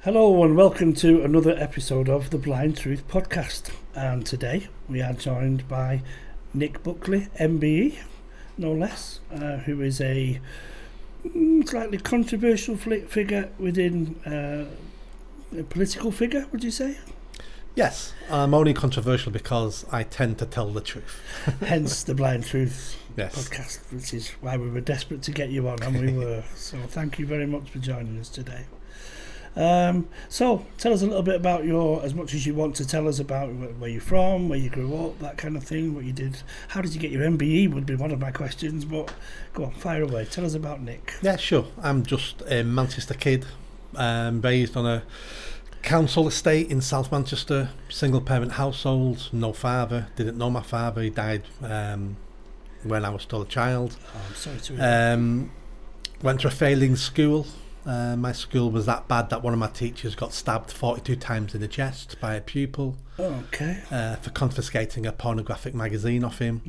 Hello and welcome to another episode of the Blind Truth podcast. And today we are joined by Nick Buckley MBE, no less, who is a slightly controversial figure within a political figure, would you say? Yes, I'm only controversial because I tend to tell the truth. Hence the Blind Truth yes. podcast, which is why we were desperate to get you on, and we were. So thank you very much for joining us today. So tell us a little bit about as much as you want to tell us about where you're from, where you grew up, that kind of thing, what you did. How did you get your MBE would be one of my questions, but go on, fire away. Tell us about Nick. Yeah, sure. I'm just a Manchester kid, raised on a council estate in South Manchester, single parent household, no father, didn't know my father, he died when I was still a child. Oh, I'm sorry to hear. Went to a failing school. My school was that bad that one of my teachers got stabbed 42 times in the chest by a pupil. Okay. For confiscating a pornographic magazine off him.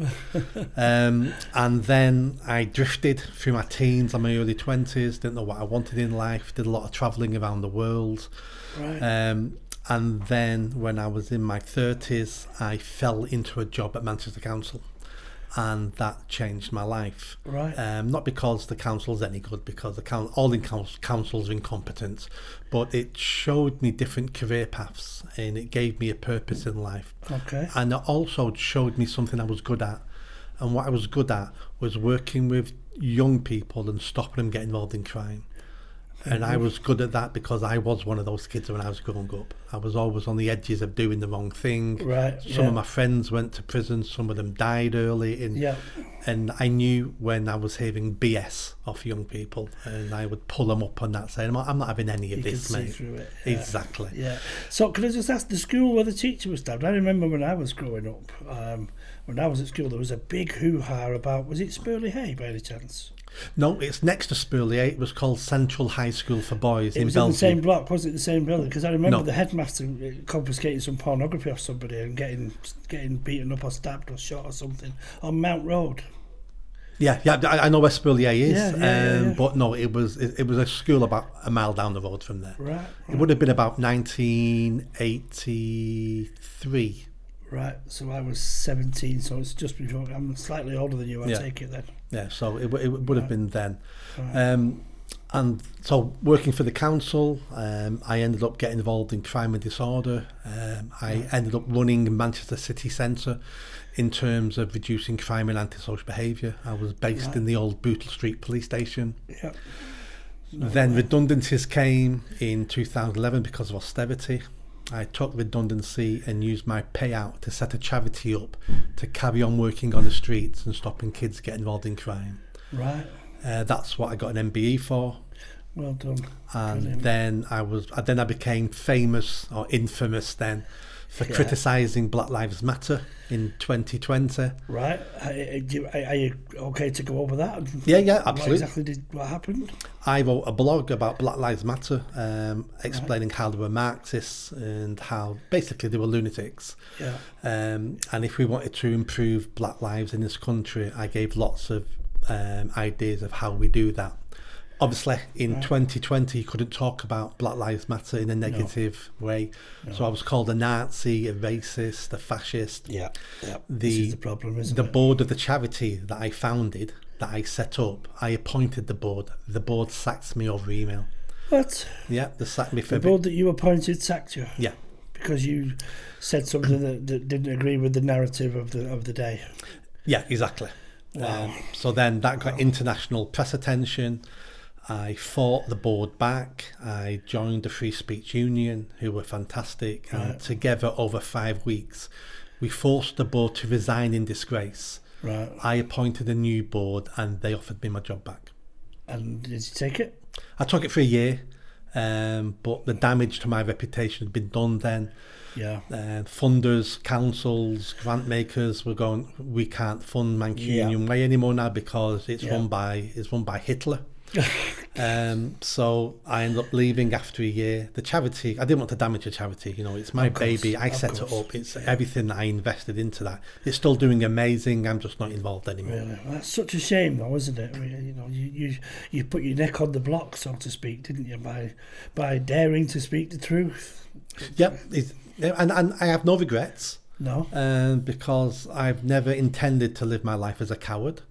And then I drifted through my teens and my early 20s, didn't know what I wanted in life, did a lot of travelling around the world. Right. And then when I was in my 30s, I fell into a job at Manchester Council. And that changed my life. Right. Not because the council's any good, because all in councils are incompetent, but it showed me different career paths and it gave me a purpose in life. Okay. And it also showed me something I was good at. And what I was good at was working with young people and stopping them getting involved in crime. And I was good at that because I was one of those kids when I was growing up. I was always on the edges of doing the wrong thing. Right. Some of my friends went to prison, some of them died early. And I knew when I was hearing BS off young people, and I would pull them up on that, saying, I'm not having any of this, mate. Through it. Exactly. Yeah. So can I just ask, the school where the teacher was stabbed, I remember when I was growing up, when I was at school, there was a big hoo-ha about, was it Spurley Hay by any chance? No, it's next to Spurley. It was called Central High School for Boys in Belgium. It was in the same block, was it the same building? Because I remember the headmaster confiscating some pornography off somebody and getting beaten up or stabbed or shot or something on Mount Road. Yeah, I know where Spurley is, yeah. But no, it was a school about a mile down the road from there. Right. It would have been about 1983. Right, so I was 17, so it's just before. I'm slightly older than you, I take it then. Yeah, so it would have been then. Right. And so working for the council, I ended up getting involved in crime and disorder. I ended up running Manchester City Centre in terms of reducing crime and antisocial behaviour. I was based in the old Bootle Street police station. Yeah. Then redundancies came in 2011 because of austerity. I took redundancy and used my payout to set a charity up to carry on working on the streets and stopping kids getting involved in crime. Right. That's what I got an MBE for. Well done. And then I became famous or infamous then for criticising Black Lives Matter in 2020. Right. Are you okay to go over that? Yeah, absolutely. What happened? I wrote a blog about Black Lives Matter, explaining how they were Marxists and how basically they were lunatics. Yeah. And if we wanted to improve black lives in this country, I gave lots of ideas of how we do that. Obviously, in 2020, you couldn't talk about Black Lives Matter in a negative way. No. So I was called a Nazi, a racist, a fascist. Yeah. This is the problem, isn't it? The board of the charity that I founded, that I set up, I appointed the board. The board sacked me over email. What? Yeah, they sacked me for the board that you appointed sacked you? Yeah. Because you said something that didn't agree with the narrative of the day. Yeah, exactly. Wow. So then that got international press attention. I fought the board back. I joined the Free Speech Union, who were fantastic. Right. And together, over 5 weeks, we forced the board to resign in disgrace. Right. I appointed a new board and they offered me my job back. And did you take it? I took it for a year, but the damage to my reputation had been done then. Yeah. Funders, councils, grant makers were going, we can't fund Mancunian Way anymore now because it's run by Hitler. So I ended up leaving after a year. The charity, I didn't want to damage the charity. You know, it's my baby. I set it up. It's everything that I invested into that. It's still doing amazing. I'm just not involved anymore. Really, well, that's such a shame, though, isn't it? I mean, you know, you put your neck on the block, so to speak, didn't you, by daring to speak the truth? Yep, and I have no regrets. No, because I've never intended to live my life as a coward.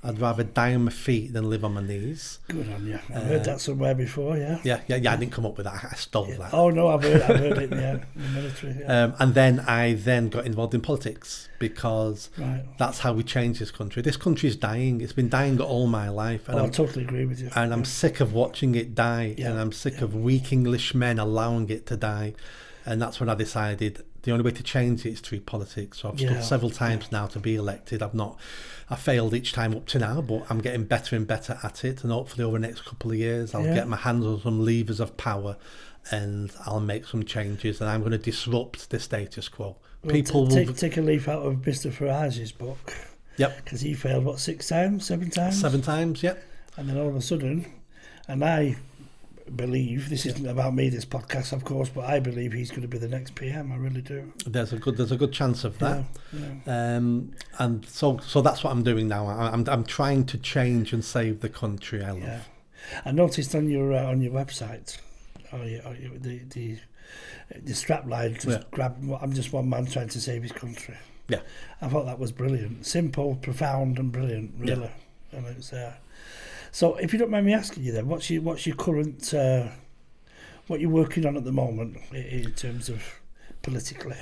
I'd rather die on my feet than live on my knees. Good on you. I've heard that somewhere before, yeah. Yeah, I didn't come up with that. I stole that. Oh no, I've heard it. Yeah, in the military. Yeah. And then I got involved in politics because that's how we change this country. This country is dying. It's been dying all my life. And I totally agree with you. And I'm sick of watching it die. Yeah. And I'm sick of weak English men allowing it to die. And that's when I decided the only way to change it is through politics. So I've stood several times now to be elected. I failed each time up to now, but I'm getting better and better at it. And hopefully over the next couple of years, I'll get my hands on some levers of power and I'll make some changes. And I'm going to disrupt the status quo. Well, people take a leaf out of Mr. Farage's book. Yep. Because he failed, what, 6 times, 7 times? 7 times, yep. And then all of a sudden, and I believe, this isn't about me, this podcast, of course, but I believe he's going to be the next PM. I really do. There's a good chance of that. And so that's what I'm doing now. I'm trying to change and save the country I love. Yeah. I noticed on your website, the strap line, grab. I'm just one man trying to save his country. Yeah, I thought that was brilliant, simple, profound, and brilliant. Really, and it's. So, if you don't mind me asking you, then, what's your current, what you're working on at the moment in terms of politically?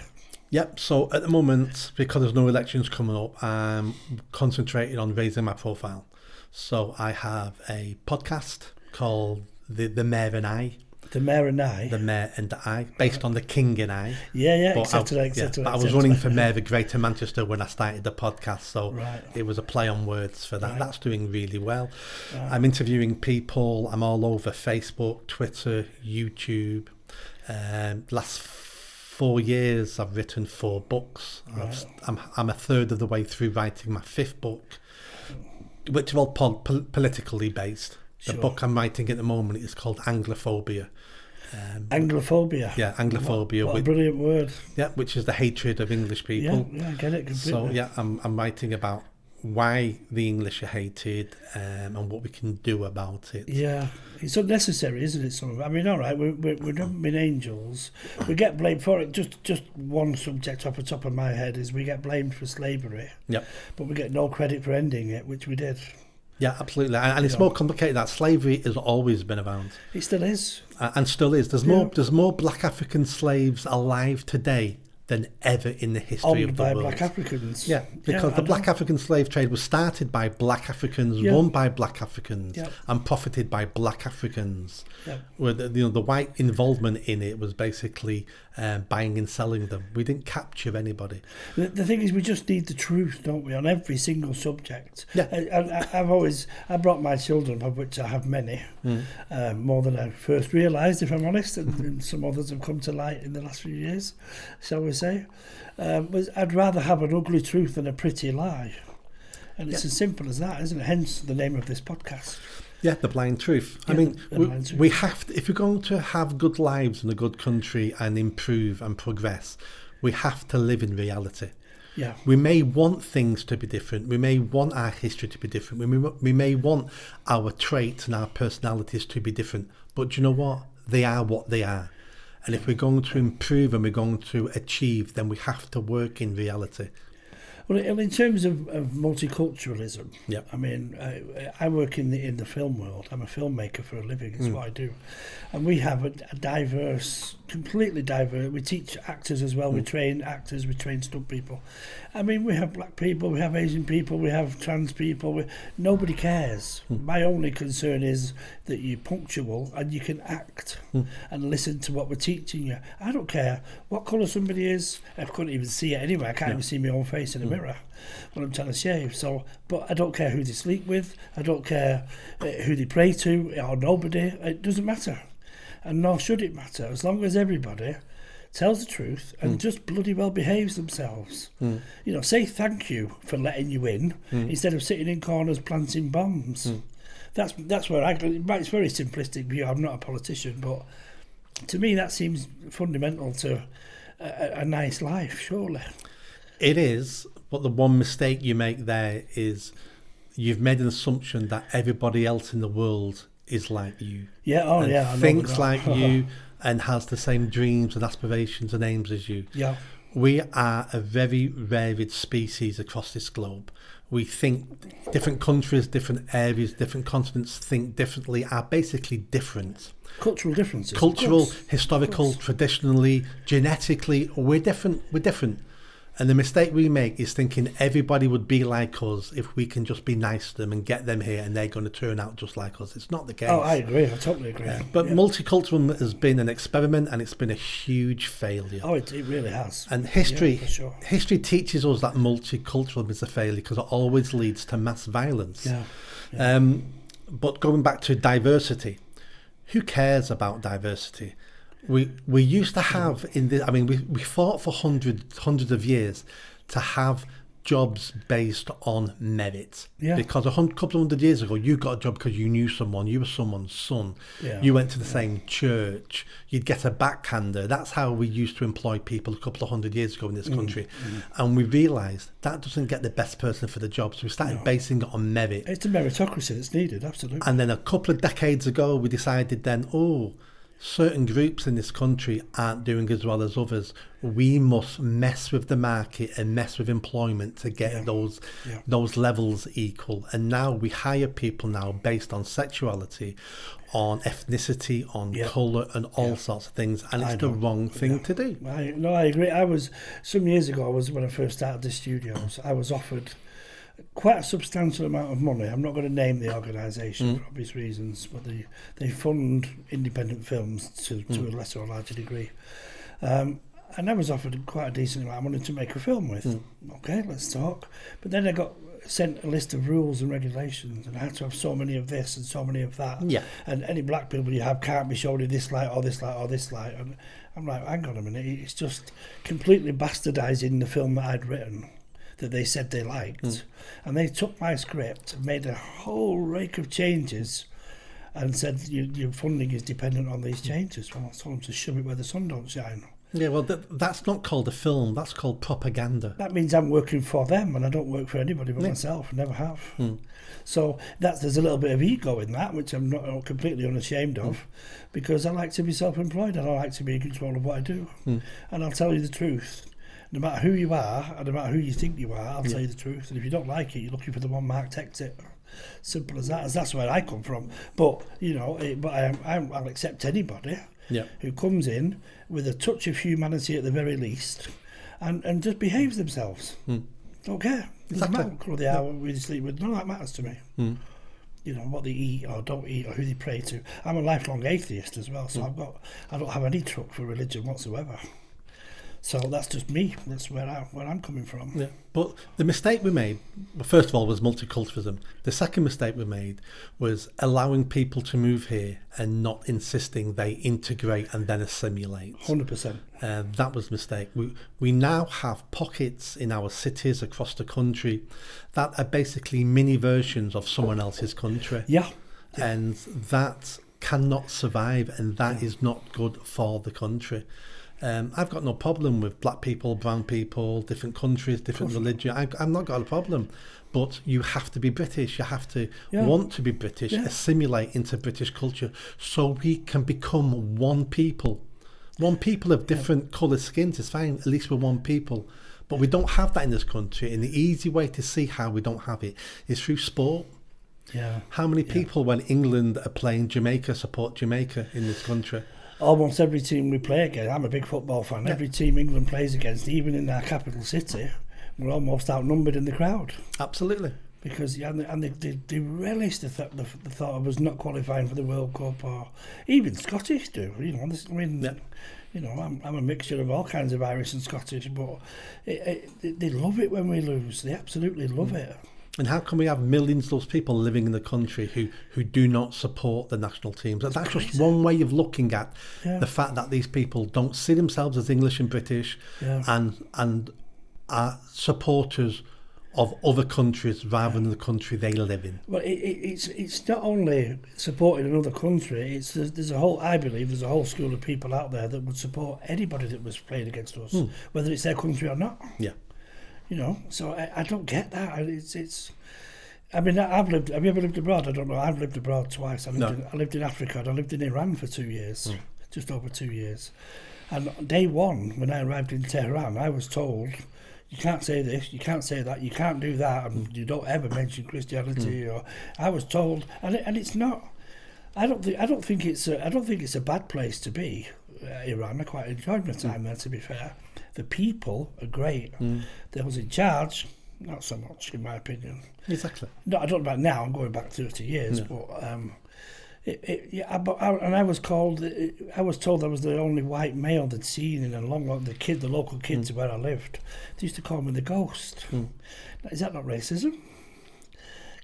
Yep. So at the moment, because there's no elections coming up, I'm concentrating on raising my profile. So I have a podcast called The Mayor and I. The Mayor and I. The Mayor and I, based on the King and I. Yeah, but I was running for Mayor of Greater Manchester when I started the podcast, so it was a play on words for that. That's doing really well. I'm interviewing people. I'm all over Facebook, Twitter, YouTube. Last 4 years, I've written 4 books. I'm a third of the way through writing my 5th book, which are all politically based. The book I'm writing at the moment is called Anglophobia. Anglophobia? Yeah, Anglophobia. What a brilliant word. Yeah, which is the hatred of English people. Yeah, I get it completely. So, I'm writing about why the English are hated and what we can do about it. Yeah, it's unnecessary, isn't it? Some of it. I mean, all right, we've never been angels. We get blamed for it. Just one subject off the top of my head is we get blamed for slavery. Yep. But we get no credit for ending it, which we did. Yeah, absolutely. And it's more complicated than that. Slavery has always been around. It still is. And still is. There's more black African slaves alive today than ever in the history of the world. Owned by black Africans. Yeah, because the black African slave trade was started by black Africans, run by black Africans, and profited by black Africans. Where the white involvement in it was basically buying and selling them. We didn't capture anybody. The thing is, we just need the truth, don't we, on every single subject. Yeah. I brought my children, of which I have many, more than I first realised, if I'm honest, and some others have come to light in the last few years, shall we say. But I'd rather have an ugly truth than a pretty lie. And it's as simple as that, isn't it? Hence the name of this podcast. Yeah, the blind truth. I mean, we have to, if we're going to have good lives in a good country and improve and progress, we have to live in reality. Yeah. We may want things to be different. We may want our history to be different. We may want our traits and our personalities to be different. But do you know what? They are what they are. And if we're going to improve and we're going to achieve, then we have to work in reality. Well, in terms of multiculturalism, I mean, I work in the film world. I'm a filmmaker for a living. It's what I do. And we have a diverse, completely diverse. We teach actors as well. We train actors. We train stunt people. I mean, we have black people. We have Asian people. We have trans people. Nobody cares. My only concern is that you're punctual and you can act and listen to what we're teaching you. I don't care what colour somebody is. I couldn't even see it anyway. I can't even see my own face in a mirror when I'm trying to shave. So, but I don't care who they sleep with. I don't care who they pray to or nobody. It doesn't matter, and nor should it matter, as long as everybody tells the truth and just bloody well behaves themselves. You know, say thank you for letting you in instead of sitting in corners planting bombs. That's where it's very simplistic view. I'm not a politician, but to me that seems fundamental to a nice life, surely. It is, but the one mistake you make there is you've made an assumption that everybody else in the world is like you. Yeah, oh and yeah. Thinks like you and has the same dreams and aspirations and aims as you. Yeah. We are a very varied species across this globe. We think different countries, different areas, different continents think differently, are basically different. Cultural differences. Cultural, historical, traditionally, genetically, we're different. And the mistake we make is thinking everybody would be like us if we can just be nice to them and get them here and they're going to turn out just like us. It's not the case. Oh, I agree. I totally agree. But multiculturalism has been an experiment and it's been a huge failure. Oh, it really has. And history, for sure. history teaches us that multiculturalism is a failure because it always leads to mass violence. Yeah. But going back to diversity, who cares about diversity? We used to have we fought for hundreds of years to have jobs based on merit. Yeah. Because couple of hundred years ago, you got a job because you knew someone, you were someone's son, you went to the same church, you'd get a backhander. That's how we used to employ people a couple of hundred years ago in this country. And we realised that doesn't get the best person for the job, so we started basing it on merit. It's a meritocracy that's needed, absolutely. And then a couple of decades ago, we decided then, certain groups in this country aren't doing as well as others. We must mess with the market and mess with employment to get those levels equal. And now we hire people now based on sexuality, on ethnicity, on colour and all sorts of things. And it's the wrong thing to do. I agree. Some years ago, when I first started the studios, I was offered quite a substantial amount of money. I'm not going to name the organisation for obvious reasons, but they fund independent films to a lesser or larger degree. And I was offered quite a decent amount of money to make a film with. Okay, let's talk. But then I got sent a list of rules and regulations, and I had to have so many of this and so many of that. Yeah. And any black people you have can't be shown in this light or this light or this light. And I'm like, hang on a minute, it's just completely bastardising the film that I'd written, that they said they liked. And they took my script and made a whole rake of changes and said your funding is dependent on these changes. Well, I told them to shove it where the sun don't shine. Yeah, well, that's not called a film, that's called propaganda. That means I'm working for them and I don't work for anybody but myself, I never have. So there's a little bit of ego in that, which I'm not completely unashamed of, because I like to be self-employed and I like to be in control of what I do. And I'll tell you the truth. No matter who you are, and no matter who you think you are, I'll tell you the truth. And if you don't like it, you're looking for the one marked exit. Simple as that. As that's where I come from. But I'll accept anybody who comes in with a touch of humanity at the very least, and just behaves themselves. Don't care. Doesn't matter who they are, who they sleep with. None of that matters to me. What they eat or don't eat or who they pray to. I'm a lifelong atheist as well, so I don't have any truck for religion whatsoever. So that's just me. That's where I'm coming from. Yeah. But the mistake we made, first of all, was multiculturalism. The second mistake we made was allowing people to move here and not insisting they integrate and then assimilate. 100%. That was a mistake. We now have pockets in our cities across the country that are basically mini versions of someone else's country. Yeah. And that cannot survive, and that is not good for the country. I've got no problem with black people, brown people, different countries, different religion. I've not got a problem. But you have to be British. You have to want to be British, assimilate into British culture, so we can become one people. One people of different coloured skins is fine. At least we're one people. But we don't have that in this country. And the easy way to see how we don't have it is through sport. Yeah. How many people, when England are playing Jamaica, support Jamaica in this country? Almost every team we play against. I'm a big football fan. Yeah. Every team England plays against, even in our capital city, we're almost outnumbered in the crowd. Absolutely. Because they relish the thought of us not qualifying for the World Cup, or even Scottish do. I'm a mixture of all kinds of Irish and Scottish, but they love it when we lose. They absolutely love it. And how can we have millions of those people living in the country who do not support the national teams? That's just one way of looking at the fact that these people don't see themselves as English and British and are supporters of other countries rather than the country they live in. Well, it's not only supporting another country. I believe there's a whole school of people out there that would support anybody that was playing against us, whether it's their country or not. Yeah. You know, so I don't get that. It's. I mean, Have you ever lived abroad? I don't know. I've lived abroad twice. I lived in Africa and I lived in Iran for 2 years, just over 2 years. And day one, when I arrived in Tehran, I was told, you can't say this, you can't say that, you can't do that, and you don't ever mention Christianity. Or I was told, and it's not. I don't think it's a bad place to be. Iran. I quite enjoyed my time there. To be fair, the people are great. Those in charge, not so much, in my opinion. Exactly. No, I don't know about now. I'm going back 30 years, but I was told I was the only white male they'd seen in a long. The local kids where I lived, they used to call me the ghost. Is that not racism?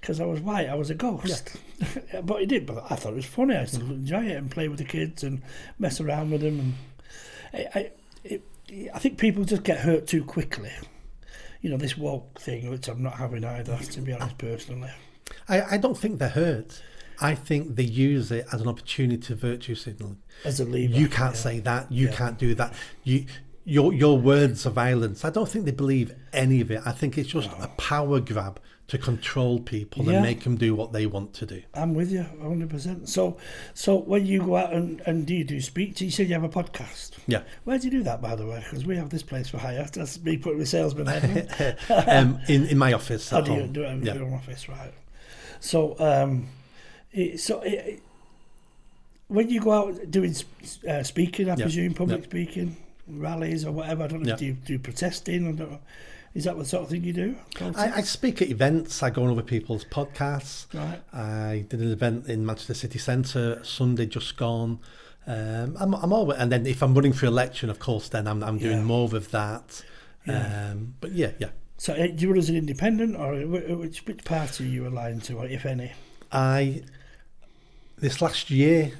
Because I was white, I was a ghost. Yeah. But I thought it was funny. I used to enjoy it and play with the kids and mess around with them. And I think people just get hurt too quickly. You know, this woke thing, which I'm not having either, to be honest, personally. I don't think they're hurt. I think they use it as an opportunity to virtue signal. As a lever. You can't say that. You can't do that. Your words are violence. I don't think they believe any of it. I think it's just a power grab to control people and make them do what they want to do. I'm with you 100%. So when you go out and do you do speech? You said you have a podcast. Yeah. Where do you do that, by the way? Because we have this place for hire. That's me putting the salesman head on. In my office at home. Do it in your own office, right? So, when you go out doing speaking, I presume, public speaking, rallies or whatever, I don't know if you do protesting, I don't know. Is that the sort of thing you do? I speak at events. I go on other people's podcasts. Right. I did an event in Manchester City Centre Sunday just gone. I'm always, and then if I'm running for election, of course, then I'm doing more of that. Yeah. But yeah. So do you run as an independent, or which party are you aligned to, or if any? Last year,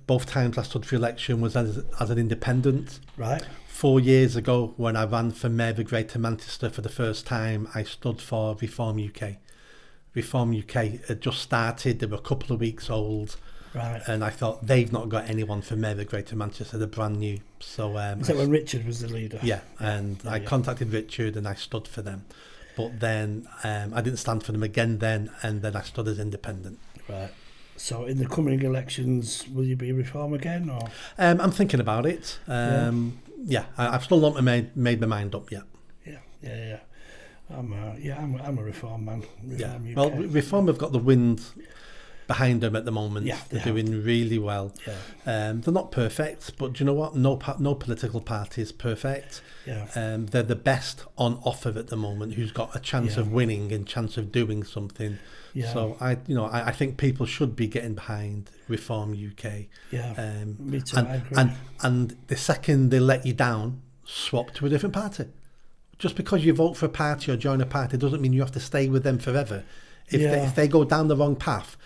both times I stood for election was as an independent. Right. 4 years ago, when I ran for Mayor of Greater Manchester for the first time, I stood for Reform UK. Reform UK had just started, they were a couple of weeks old. Right. And I thought, they've not got anyone for Mayor of Greater Manchester, they're brand new. So, is that when Richard was the leader? Yeah, and I contacted Richard and I stood for them. But then I didn't stand for them again then, and then I stood as independent. Right. So in the coming elections, will you be Reform again, or? I'm thinking about it. I've still not made my mind up yet. Yeah. I'm a Reform man. Reform UK. Well, Reform have got the wind behind them at the moment. Yeah, they're doing really well. Yeah. They're not perfect, but do you know what? No political party is perfect. Yeah. They're the best on offer at the moment, who's got a chance of winning and chance of doing something. Yeah. So I think people should be getting behind Reform UK. Yeah. Me too. I agree. And the second they let you down, swap to a different party. Just because you vote for a party or join a party doesn't mean you have to stay with them forever. If they go down the wrong path,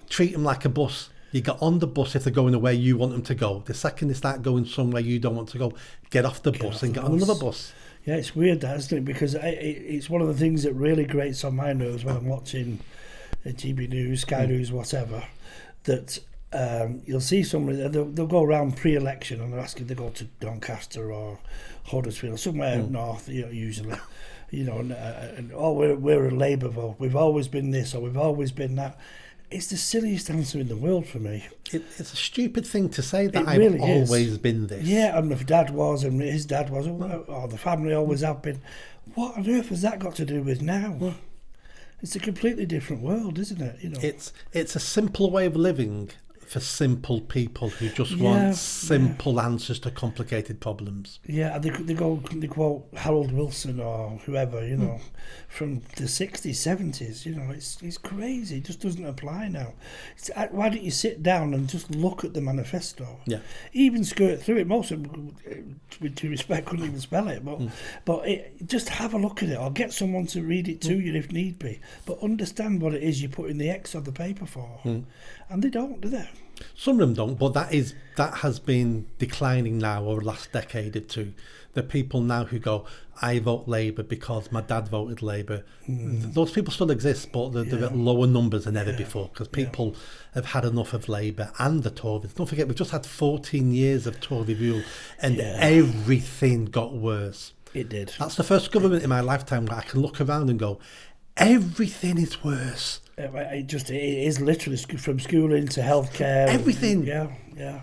treat them like a bus. You get on the bus if they're going the way you want them to go. The second they start going somewhere you don't want to go, get off the bus and get on another bus. Yeah, it's weird that, isn't it? Because it's one of the things that really grates on my nerves when I'm watching GB News, Sky News, whatever, that you'll see somebody, they'll go around pre-election and they're asking to go to Doncaster or Huddersfield or somewhere north, usually. And we're a Labour vote. We've always been this or we've always been that. It's the silliest answer in the world for me. It's a stupid thing to say that I've really always been this. Yeah, and my dad was, and his dad was, or the family always have been. What on earth has that got to do with now? It's a completely different world, isn't it? It's a simple way of living for simple people who just want simple answers to complicated problems. Yeah, they quote Harold Wilson or whoever, from the 60s, 70s. It's crazy. It just doesn't apply now. Why don't you sit down and just look at the manifesto? Yeah. Even skirt through it. Most of them, with due respect, couldn't even spell it. But just have a look at it or get someone to read it to you if need be. But understand what it is you're putting the X on the paper for. And they don't, do they? Some of them don't, but that has been declining now over the last decade or two. The people now who go, I vote Labour because my dad voted Labour, those people still exist, but they're at lower numbers than ever before, because people have had enough of Labour and the Tories. Don't forget, we've just had 14 years of Tory rule, and everything got worse. It did. That's the first government in my lifetime where I can look around and go, everything is worse. It is literally from schooling to healthcare. Everything. Yeah.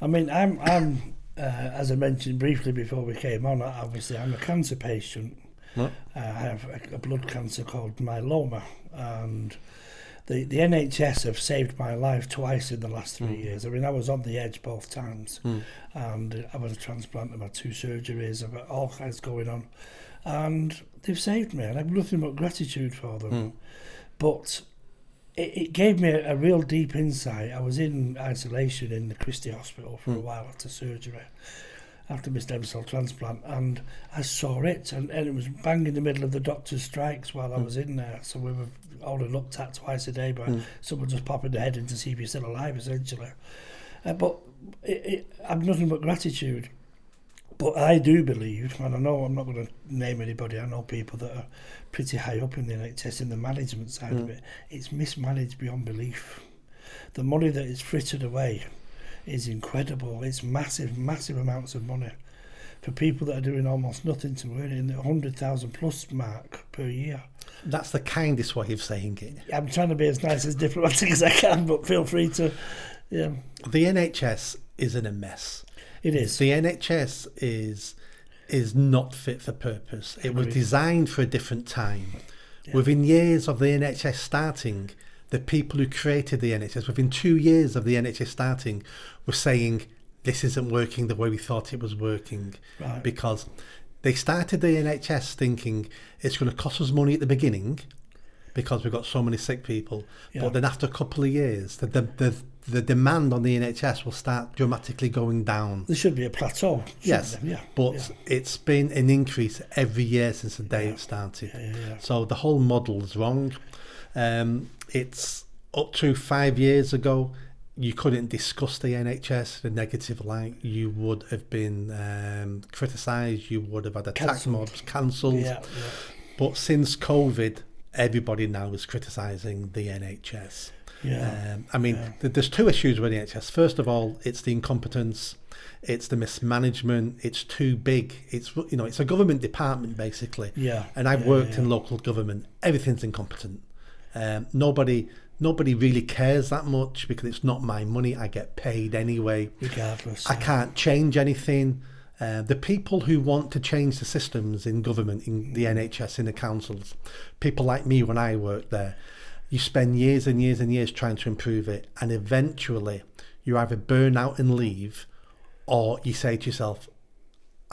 I mean, I'm as I mentioned briefly before we came on, obviously I'm a cancer patient. What? I have a blood cancer called myeloma, and the NHS have saved my life twice in the last 3 years. I mean, I was on the edge both times, and I had a transplant, I've had 2 surgeries, I've got all kinds going on, and they've saved me, and I have nothing but gratitude for them. But it gave me a real deep insight. I was in isolation in the Christie Hospital for a while after surgery, after my stem cell transplant, and I saw it, and it was bang in the middle of the doctor's strikes while I was in there. So we were only looked at twice a day by someone just popping their head in to see if you're still alive, essentially. But I've nothing but gratitude. But I do believe, and I know I'm not going to name anybody, I know people that are pretty high up in the NHS in the management side of it. It's mismanaged beyond belief. The money that is frittered away is incredible. It's massive amounts of money for people that are doing almost nothing to earn in the 100,000 plus mark per year. That's the kindest way of saying it. I'm trying to be as nice as diplomatic as I can, but feel free to. Yeah. The NHS is in a mess. It is. The NHS is not fit for purpose. It was designed for a different time. Yeah. Within years of the NHS starting, the people who created the NHS, within 2 years of the NHS starting, were saying, this isn't working the way we thought it was working. Right. Because they started the NHS thinking it's going to cost us money at the beginning because we've got so many sick people. Yeah. But then after a couple of years, the demand on the NHS will start dramatically going down. There should be a plateau. Yes, but it's been an increase every year since the day it started. So the whole model is wrong. It's up to 5 years ago, you couldn't discuss the NHS in a negative light. You would have been criticised, you would have had attack mobs cancelled. But since COVID, everybody now is criticising the NHS. There's 2 issues with the NHS. First of all, it's the incompetence, it's the mismanagement, it's too big. It's a government department basically. And I've worked in local government. Everything's incompetent. Nobody really cares that much because it's not my money. I get paid anyway. Regardless. I can't change anything. The people who want to change the systems in government, in the NHS, in the councils, people like me when I worked there, you spend years and years and years trying to improve it, and eventually you either burn out and leave, or you say to yourself,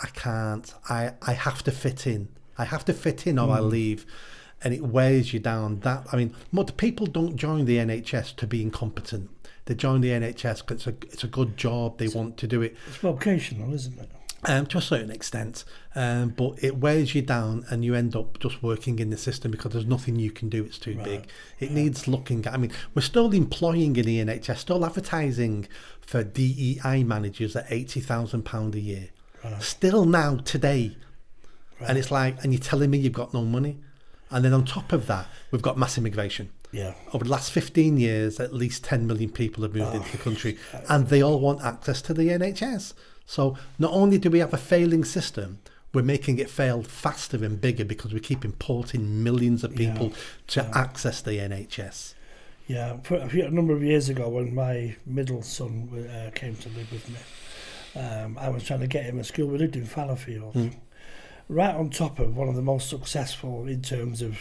I can't, I have to fit in. I have to fit in or I leave. And it wears you down. Most people don't join the NHS to be incompetent. They join the NHS because it's a good job. They want to do it. It's vocational, isn't it? To a certain extent, but it wears you down and you end up just working in the system because there's nothing you can do. It's too big. It needs looking at. We're still employing in the NHS, still advertising for DEI managers at £80,000 a year. Still now, today. And it's like, and you're telling me you've got no money? And then on top of that, we've got mass immigration. Over the last 15 years, at least 10 million people have moved into the country, and they all want access to the NHS. So not only do we have a failing system, we're making it fail faster and bigger because we keep importing millions of people to access the NHS. A number of years ago when my middle son came to live with me, I was trying to get him a school. We lived in Fallowfield, right on top of one of the most successful in terms of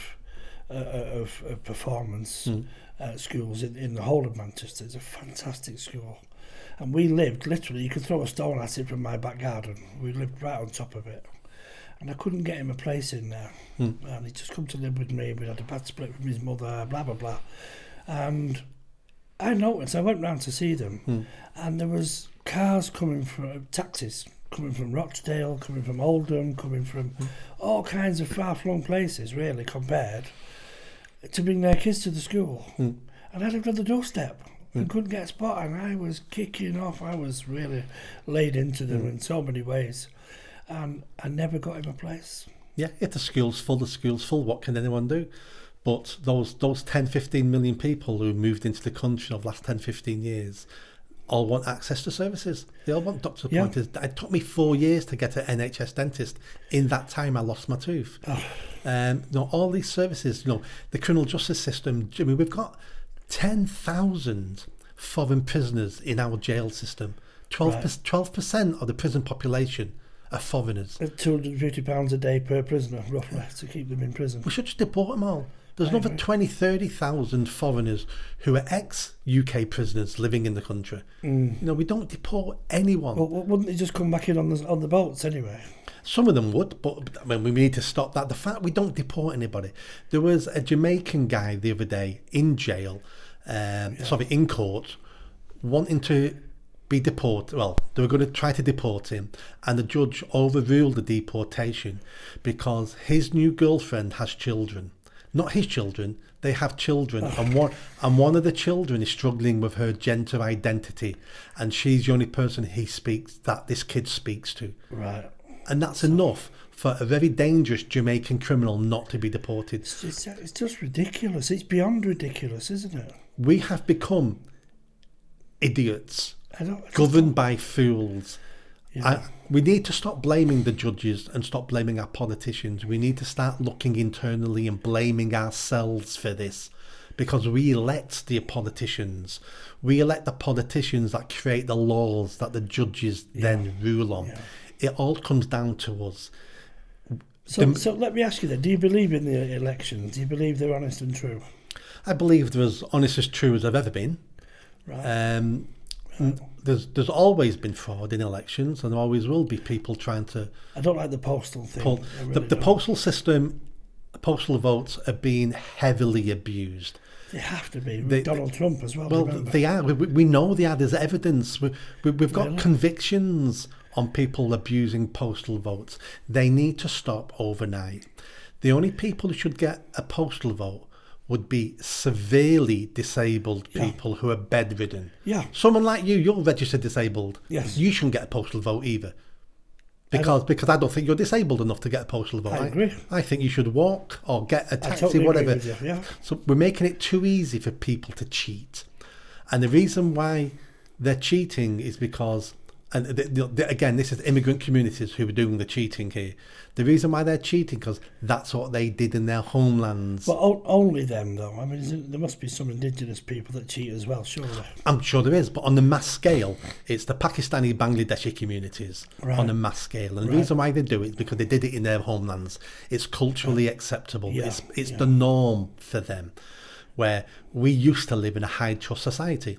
performance schools in the whole of Manchester. It's a fantastic school. And we lived, literally, you could throw a stone at it from my back garden. We lived right on top of it. And I couldn't get him a place in there. And he just come to live with me. We had a bad split with his mother, blah, blah, blah. And I noticed, I went round to see them, and there was cars coming from, taxis, coming from Rochdale, coming from Oldham, coming from all kinds of far-flung places, really, compared, to bring their kids to the school. And I lived on the doorstep. and couldn't get a spot, and I was kicking off. I was really laid into them in so many ways, and I never got him a place. Yeah, if the school's full, what can anyone do? But those 10, 15 million people who moved into the country over the last 10, 15 years all want access to services. They all want doctor appointments. Yeah. It took me 4 years to get an NHS dentist. In that time, I lost my tooth. All these services, the criminal justice system, Jimmy, we've got 10,000 foreign prisoners in our jail system. 12% of the prison population are foreigners. £250 a day per prisoner, roughly, to keep them in prison. We should just deport them all. There's another 20, 30,000 foreigners who are ex-UK prisoners living in the country. We don't deport anyone. Well, wouldn't they just come back in on the boats anyway? Some of them would, but I mean, we need to stop that. The fact we don't deport anybody. There was a Jamaican guy the other day in jail, in court, wanting to be deported. Well, they were going to try to deport him, and the judge overruled the deportation because his new girlfriend has children. Not his children, they have children, and one of the children is struggling with her gender identity, and she's the only person this kid speaks to. Right. And that's enough for a very dangerous Jamaican criminal not to be deported. It's just ridiculous. It's beyond ridiculous, isn't it? We have become idiots, governed by fools. Yeah. We need to stop blaming the judges and stop blaming our politicians. We need to start looking internally and blaming ourselves for this, because we elect the politicians. We elect the politicians that create the laws that the judges then rule on. Yeah. It all comes down to us. So let me ask you then, do you believe in the elections? Do you believe they're honest and true? I believe they're as honest as true as I've ever been. Right. There's always been fraud in elections, and there always will be people trying to... I don't like the postal thing. The postal system, postal votes are being heavily abused. They have to be. Donald Trump as well. Well, they are. We know they are. There's evidence. We've got convictions on people abusing postal votes. They need to stop overnight. The only people who should get a postal vote would be severely disabled people who are bedridden. Yeah. Someone like you're registered disabled. Yes. You shouldn't get a postal vote either. Because I don't think you're disabled enough to get a postal vote. I agree. I think you should walk or get a taxi, totally whatever. Agree with you, yeah. So we're making it too easy for people to cheat. And the reason why they're cheating is because, and again, this is immigrant communities who are doing the cheating here. The reason why they're cheating because that's what they did in their homelands. But only them, though. I mean, there must be some indigenous people that cheat as well, surely. I'm sure there is, but on the mass scale, it's the Pakistani, Bangladeshi communities on a mass scale. And the reason why they do it is because they did it in their homelands. It's culturally acceptable. Yeah. It's the norm for them. Where we used to live in a high trust society,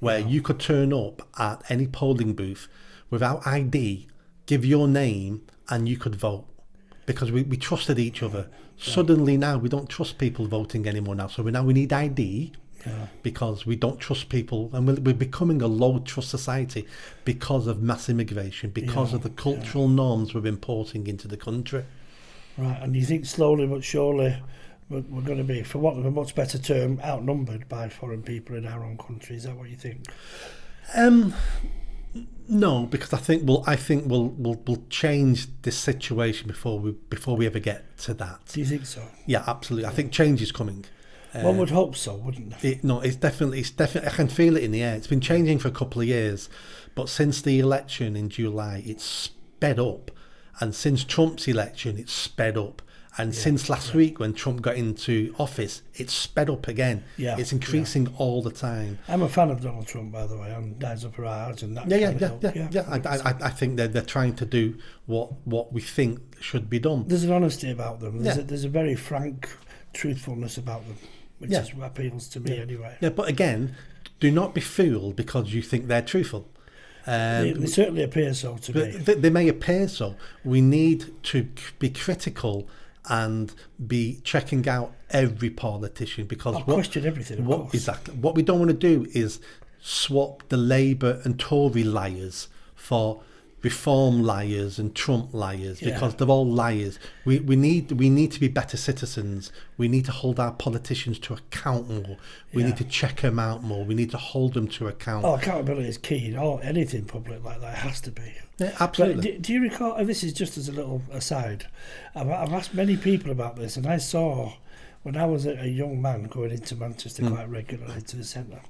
where you could turn up at any polling booth without ID, give your name, and you could vote. Because we trusted each other. Suddenly now we don't trust people voting anymore now. So we need ID because we don't trust people, and we're becoming a low trust society because of mass immigration, because of the cultural norms we're importing into the country. Right, and you think slowly but surely we're going to be, for want of a much better term, outnumbered by foreign people in our own country? Is that what you think? No, because I think we'll change this situation before we ever get to that. Do you think so? Yeah, absolutely. I think change is coming. One would hope so, wouldn't it? It's definitely. I can feel it in the air. It's been changing for a couple of years, but since the election in July, it's sped up, and since Trump's election, it's sped up. And since last week when Trump got into office, it's sped up again. Yeah, it's increasing all the time. I'm a fan of Donald Trump, by the way, and Eyes Up Our Eyes and that. I think they're trying to do what we think should be done. There's an honesty about them. There's a very frank truthfulness about them, which is what appeals to me anyway. Yeah, but again, do not be fooled because you think they're truthful. They certainly appear so to me. They may appear so. We need to be critical and be checking out every politician because question everything. Of course. Exactly. What we don't want to do is swap the Labour and Tory liars for Reform liars and Trump liars, because they're all liars. We need to be better citizens. We need to hold our politicians to account more. We need to check them out more. We need to hold them to account. Oh, accountability is key. Anything public like that has to be. Yeah, absolutely. Do you recall, and this is just as a little aside, I've asked many people about this, and I saw, when I was a young man going into Manchester quite regularly to the centre,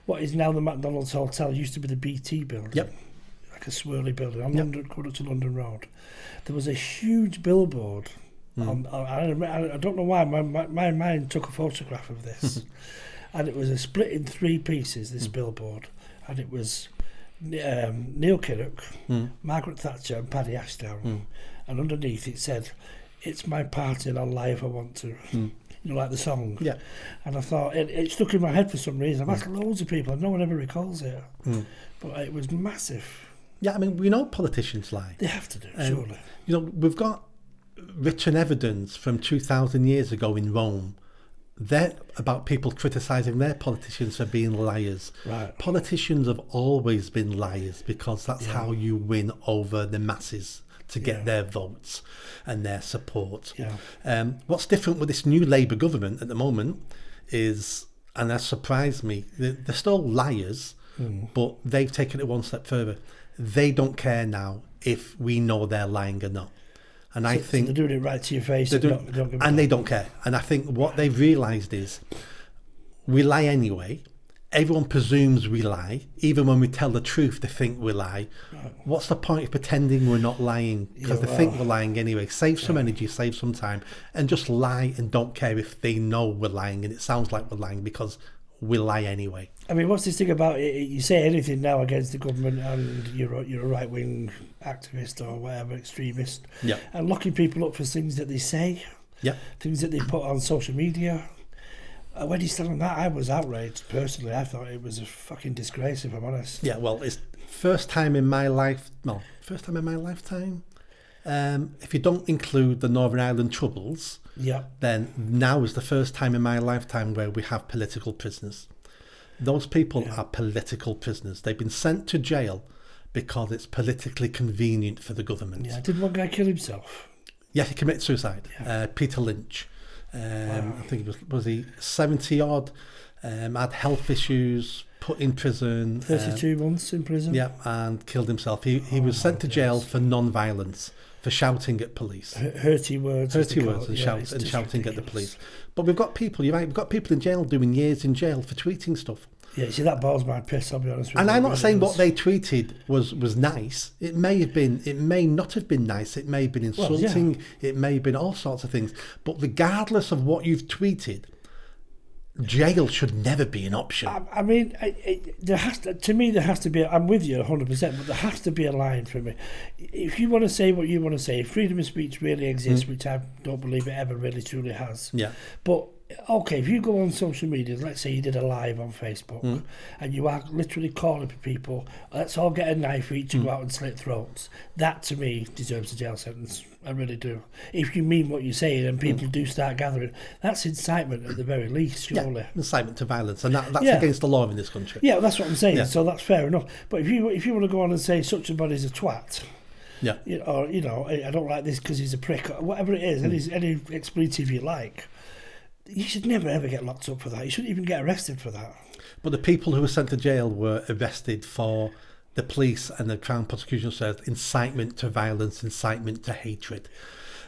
what is now the McDonald's Hotel used to be the BT building. Yep. Like a swirly building on London, going up to London Road. There was a huge billboard. I don't know why, my mind took a photograph of this. And it was a split in three pieces, this billboard. And it was Neil Kinnock, Margaret Thatcher and Paddy Ashdown. And underneath it said, "It's my party and I'll lie if I want to." You know, like the song. Yeah. And I thought, it stuck in my head for some reason. I've asked loads of people and no one ever recalls it. But it was massive. Yeah, I mean, we know politicians lie. They have to do, surely. You know, we've got written evidence from 2,000 years ago in Rome. They're about people criticising their politicians for being liars. Right. Politicians have always been liars, because that's how you win over the masses to get their votes and their support. What's different with this new Labour government at the moment is, and that surprised me, they're still liars, but they've taken it one step further. They don't care now if we know they're lying or not. And I think they're doing it right to your face, they don't care. And I think what they've realised is, we lie anyway. Everyone presumes we lie. Even when we tell the truth, they think we lie. What's the point of pretending we're not lying? Because they think we're lying anyway. Save some energy, save some time, and just lie, and don't care if they know we're lying and it sounds like we're lying, because we lie anyway. I mean, what's this thing about it? You say anything now against the government and you're a right-wing activist or whatever, extremist, and locking people up for things that they say, things that they put on social media. When you stand on that, I was outraged personally. I thought it was a fucking disgrace, if I'm honest. Yeah, well, it's first time in my lifetime. If you don't include the Northern Ireland Troubles, then now is the first time in my lifetime where we have political prisoners. Those people are political prisoners. They've been sent to jail because it's politically convenient for the government. Yeah, did one guy kill himself? Yeah, he committed suicide. Peter Lynch. I think it was he 70 odd, had health issues, put in prison. 32 months in prison? Yeah, and killed himself. He was sent to jail for non-violence, for shouting at police. Hurty words and shouting at the police. But we've got people, you're right, we've got people in jail doing years in jail for tweeting stuff. Yeah, see, that boils my piss, I'll be honest with you. And I'm not saying what they tweeted was nice. It may not have been nice. It may have been insulting. It may have been all sorts of things. But regardless of what you've tweeted, jail should never be an option. I mean, there has to be. I'm with you 100%, but there has to be a line for me. If you want to say what you want to say, if freedom of speech really exists, which I don't believe it ever really truly has. Yeah. But okay, if you go on social media, let's say you did a live on Facebook, and you are literally calling for people, let's all get a knife each and go out and slit throats. That to me deserves a jail sentence. I really do. If you mean what you're saying and people do start gathering, that's incitement at the very least, surely. Yeah, incitement to violence, and that's against the law in this country. Yeah, that's what I'm saying. So that's fair enough. But if you want to go on and say such somebody's a twat, or I don't like this because he's a prick, or whatever it is, any expletive you like, you should never ever get locked up for that. You shouldn't even get arrested for that. But the people who were sent to jail were arrested for, the police and the Crown Prosecution says, incitement to violence, incitement to hatred.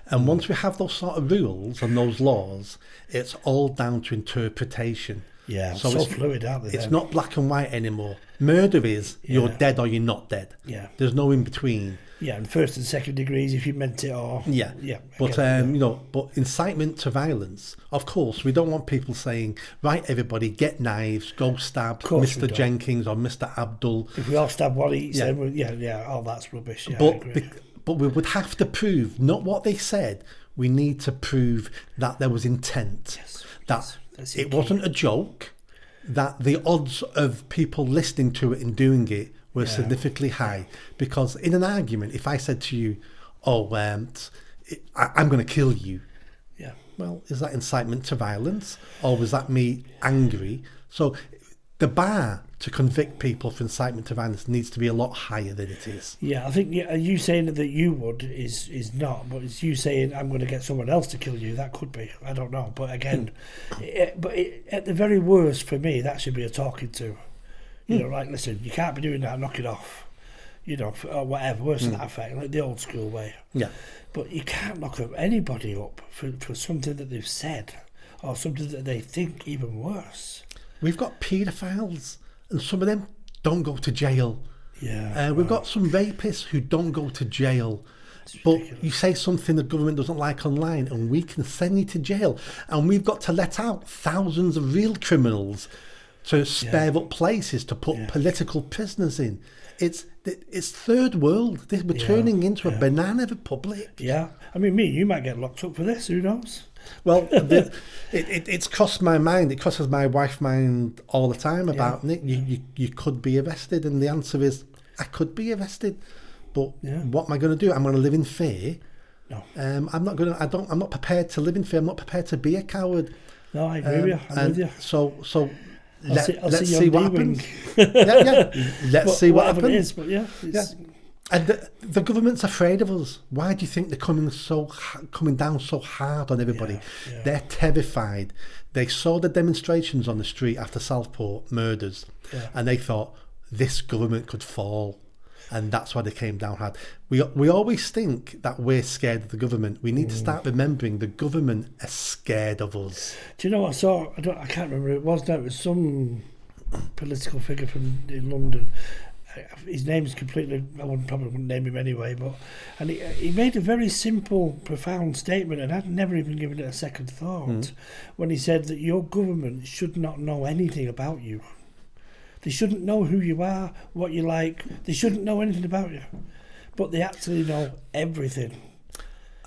And once we have those sort of rules and those laws, it's all down to interpretation. Yeah, so it's fluid, aren't they? It's not black and white anymore. Murder is you're dead or you're not dead. Yeah. There's no in between. Yeah, and first and second degrees if you meant it or... Yeah. But, but incitement to violence, of course, we don't want people saying, right, everybody, get knives, go stab Mr. Jenkins or Mr. Abdul. If we all stab what he eats, then all that's rubbish. Yeah, I agree. But we would have to prove, not what they said, we need to prove that there was intent. Yes. That's it wasn't a joke, that the odds of people listening to it and doing it were significantly high. Because in an argument, if I said to you, I'm going to kill you, well, is that incitement to violence? Or was that me angry? So the bar to convict people for incitement to violence needs to be a lot higher than it is. Yeah, I think you saying that you would is not, but it's you saying I'm going to get someone else to kill you. That could be. I don't know. But again, at the very worst for me, that should be a talking to. You know, like, listen, you can't be doing that. Knock it off. You know, or whatever, worse to that effect, like the old school way. Yeah. But you can't knock anybody up for something that they've said or something that they think even worse. We've got paedophiles, and some of them don't go to jail. Yeah. We've got some rapists who don't go to jail. But you say something the government doesn't like online, and we can send you to jail. And we've got to let out thousands of real criminals to spare up places to put political prisoners in. It's third world. We're turning into a banana republic. Yeah. I mean, you might get locked up for this. Who knows? Well, it's crossed my mind. It crosses my wife's mind all the time about, Nick, you could be arrested. And the answer is, I could be arrested. But what am I going to do? I'm going to live in fear. No. I'm not prepared to live in fear. I'm not prepared to be a coward. No, I agree with you. I'm with you. So let's see what happens. Let's see what happens. It is, but And the government's afraid of us. Why do you think they're coming down so hard on everybody? They're terrified. They saw the demonstrations on the street after Southport murders, and they thought this government could fall. And that's why they came down hard. We always think that we're scared of the government. We need to start remembering the government is scared of us. Do you know what I saw? I can't remember who it was now. It was some political figure in London. His name's completely, probably wouldn't name him anyway, and he made a very simple, profound statement, and I'd never even given it a second thought, when he said that your government should not know anything about you. They shouldn't know who you are, what you like. They shouldn't know anything about you. But they actually know everything.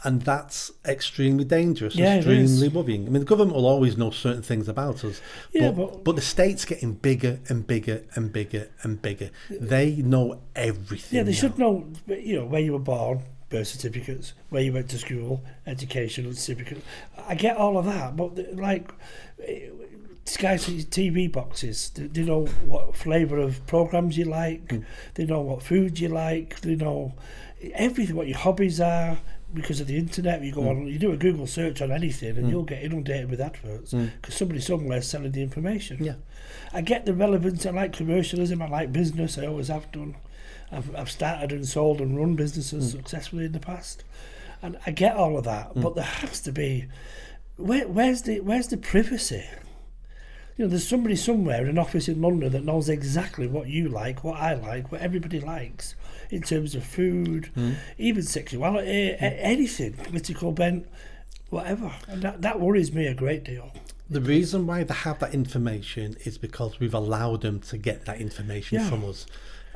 And that's extremely dangerous, Yeah, extremely worrying. I mean, the government will always know certain things about us. But the state's getting bigger and bigger and bigger and bigger. They know everything. Yeah, they should know, where you were born, birth certificates, where you went to school, educational certificates. I get all of that, but Sky TV boxes, they know what flavour of programmes you like, they know what food you like, they know everything, what your hobbies are, because of the internet. You go on, you do a Google search on anything and you'll get inundated with adverts because somebody somewhere's selling the information. Yeah, I get the relevance. I like commercialism, I like business, I always have done. I've started and sold and run businesses successfully in the past, and I get all of that, but there has to be, where's the privacy? There's somebody somewhere in an office in London that knows exactly what you like, what I like, what everybody likes in terms of food, even sexuality, anything, political bent, whatever. And that worries me a great deal. The reason why they have that information is because we've allowed them to get that information from us.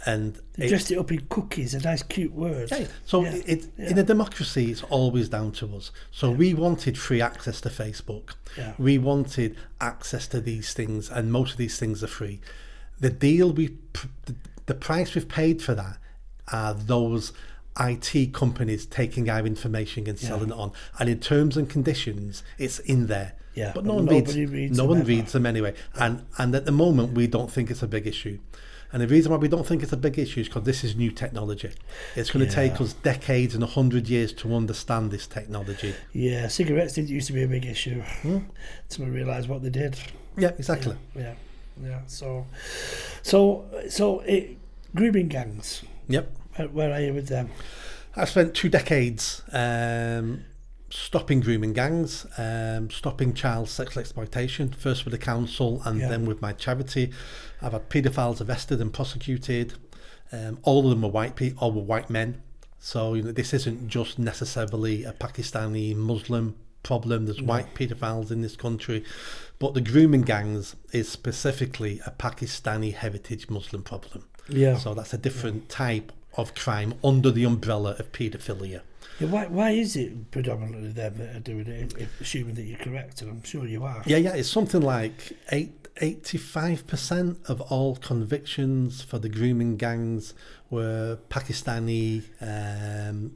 And they dressed it up in cookies, a nice cute word. In a democracy, it's always down to us. So we wanted free access to Facebook. We wanted access to these things, and most of these things are free. The price we've paid for that are those IT companies taking our information and selling it on. And in terms and conditions, it's in there. But no one reads them anyway. And at the moment, we don't think it's a big issue. And the reason why we don't think it's a big issue is because this is new technology. It's going to take us decades and 100 years to understand this technology. Yeah, cigarettes didn't used to be a big issue until we realised what they did. Yeah, exactly. Yeah. So grooming gangs. Yep. Where are you with them? I've spent 2 decades stopping grooming gangs, stopping child sexual exploitation, first with the council and then with my charity. I've had paedophiles arrested and prosecuted. All of them were white men. So this isn't just necessarily a Pakistani Muslim problem. There's white paedophiles in this country. But the grooming gangs is specifically a Pakistani heritage Muslim problem. Yeah. So that's a different type of crime under the umbrella of paedophilia. Yeah, why is it predominantly them that are doing it, assuming that you're correct, and I'm sure you are? Yeah, it's something like 85% of all convictions for the grooming gangs were Pakistani,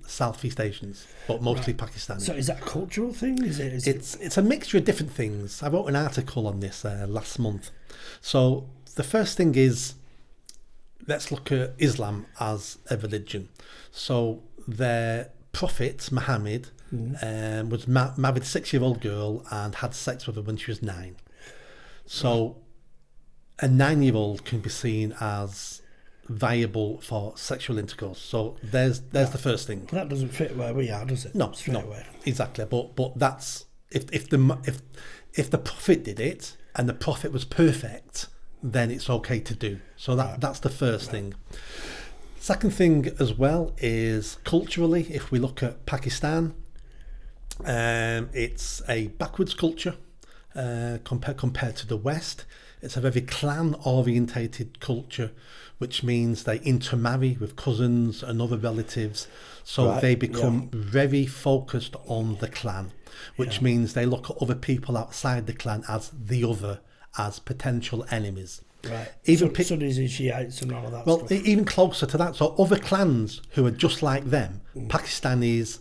Southeast Asians, but mostly Pakistani. So is that a cultural thing? It's a mixture of different things. I wrote an article on this last month. So the first thing is, let's look at Islam as a religion. So their prophet, Muhammad, was married a 6-year-old girl and had sex with her when she was 9. So a 9-year-old can be seen as viable for sexual intercourse. So there's the first thing. That doesn't fit where we are, does it? No, Away. Exactly. But that's if the prophet did it and the prophet was perfect, then it's okay to do. So that's the first thing. Second thing as well is culturally, if we look at Pakistan, it's a backwards culture compared to the West. It's a very clan-orientated culture, which means they intermarry with cousins and other relatives. So they become very focused on the clan, which means they look at other people outside the clan as the other, as potential enemies. Right. Even Sunnis and Shiites and all of that stuff. Even closer to that. So other clans who are just like them, Pakistanis,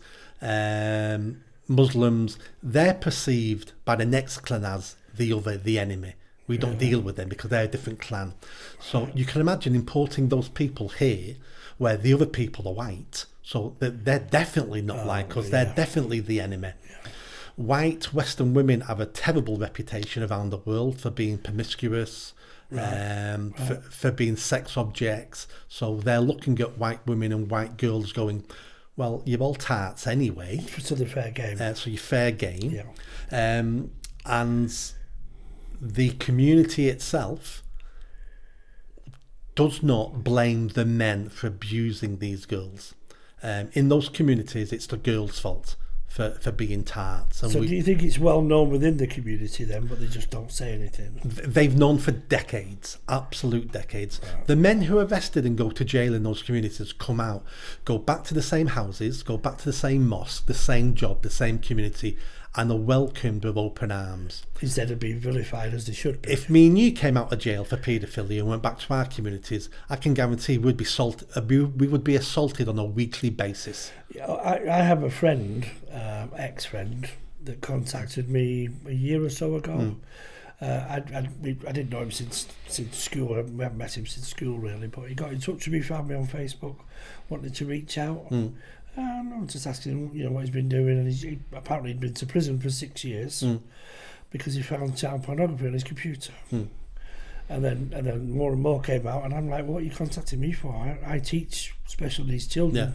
Muslims, they're perceived by the next clan as the other, the enemy. We don't deal with them because they're a different clan. So you can imagine importing those people here where the other people are white. So they're definitely not like us. They're definitely the enemy. Yeah. White Western women have a terrible reputation around the world for being promiscuous, for being sex objects. So they're looking at white women and white girls going, well, you're all tarts anyway. So they're fair game. So you're fair game. Yeah. And the community itself does not blame the men for abusing these girls. In those communities, it's the girls' fault for being tarts. And so do you think it's well known within the community then, but they just don't say anything? They've known for decades, absolute decades. Wow. The men who are arrested and go to jail in those communities come out, go back to the same houses, go back to the same mosque, the same job, the same community, and are welcomed with open arms. Instead of being vilified as they should be. If me and you came out of jail for paedophilia and went back to our communities, I can guarantee we would be assaulted on a weekly basis. I have a friend, ex-friend, that contacted me a year or so ago. I didn't know him since school. We haven't met him since school really, but he got in touch with me, found me on Facebook, wanted to reach out. And I was just asking him, what he's been doing, and he apparently he'd been to prison for 6 years because he found child pornography on his computer. And then more and more came out, and I'm like, what are you contacting me for? I teach special needs children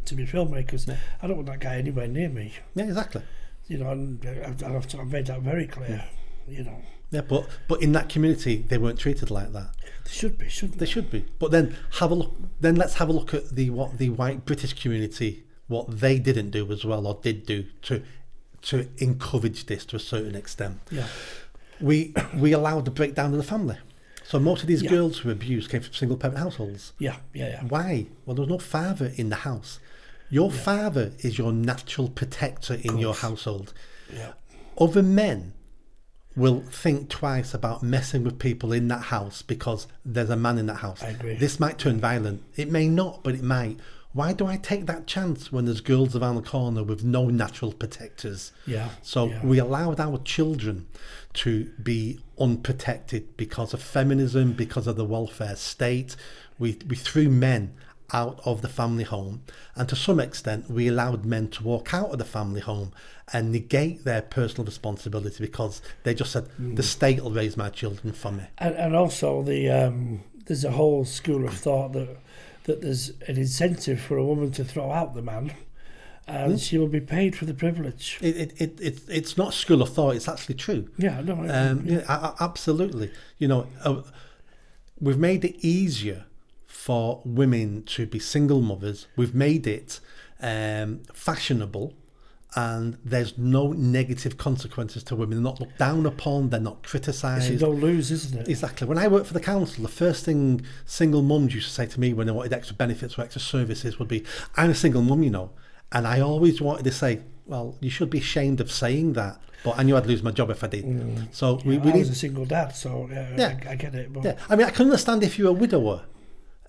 to be filmmakers. Yeah. I don't want that guy anywhere near me. Yeah, exactly. And I've made that very clear. Yeah, but in that community, they weren't treated like that. They should be, shouldn't they? They should be. But then let's have a look at what the white British community, what they didn't do as well, or did do to encourage this to a certain extent. Yeah. We allowed the breakdown of the family. So most of these girls who were abused came from single parent households. Yeah. Why? Well, there was no father in the house. Your father is your natural protector in your household. Yeah. Other men will think twice about messing with people in that house because there's a man in that house. I agree. This might turn violent. It may not, but it might. Why do I take that chance when there's girls around the corner with no natural protectors? So we allowed our children to be unprotected because of feminism, because of the welfare state. We threw men out of the family home, and to some extent we allowed men to walk out of the family home and negate their personal responsibility because they just said the state will raise my children for me. And also there's a whole school of thought that there's an incentive for a woman to throw out the man and she will be paid for the privilege. It's not school of thought, it's actually true. Absolutely. We've made it easier for women to be single mothers. We've made it fashionable, and there's no negative consequences to women. They're not looked down upon, they're not criticised. It's a no-lose, isn't it? Exactly. When I worked for the council, the first thing single mums used to say to me when they wanted extra benefits or extra services would be, I'm a single mum, and I always wanted to say, well, you should be ashamed of saying that, but I knew I'd lose my job if I did. So I was a single dad, so I get it. But I mean, I can understand if you're a widower.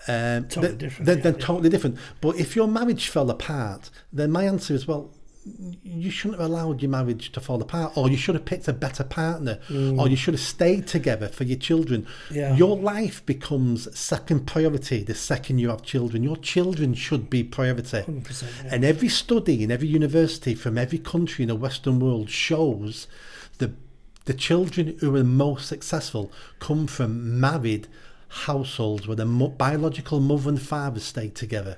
Totally different. Totally different. But if your marriage fell apart, then my answer is, well, you shouldn't have allowed your marriage to fall apart, or you should have picked a better partner, or you should have stayed together for your children. Yeah. Your life becomes second priority the second you have children. Your children should be priority. 100%, yeah. And every study in every university from every country in the Western world shows the children who are most successful come from married households where the biological mother and father stay together.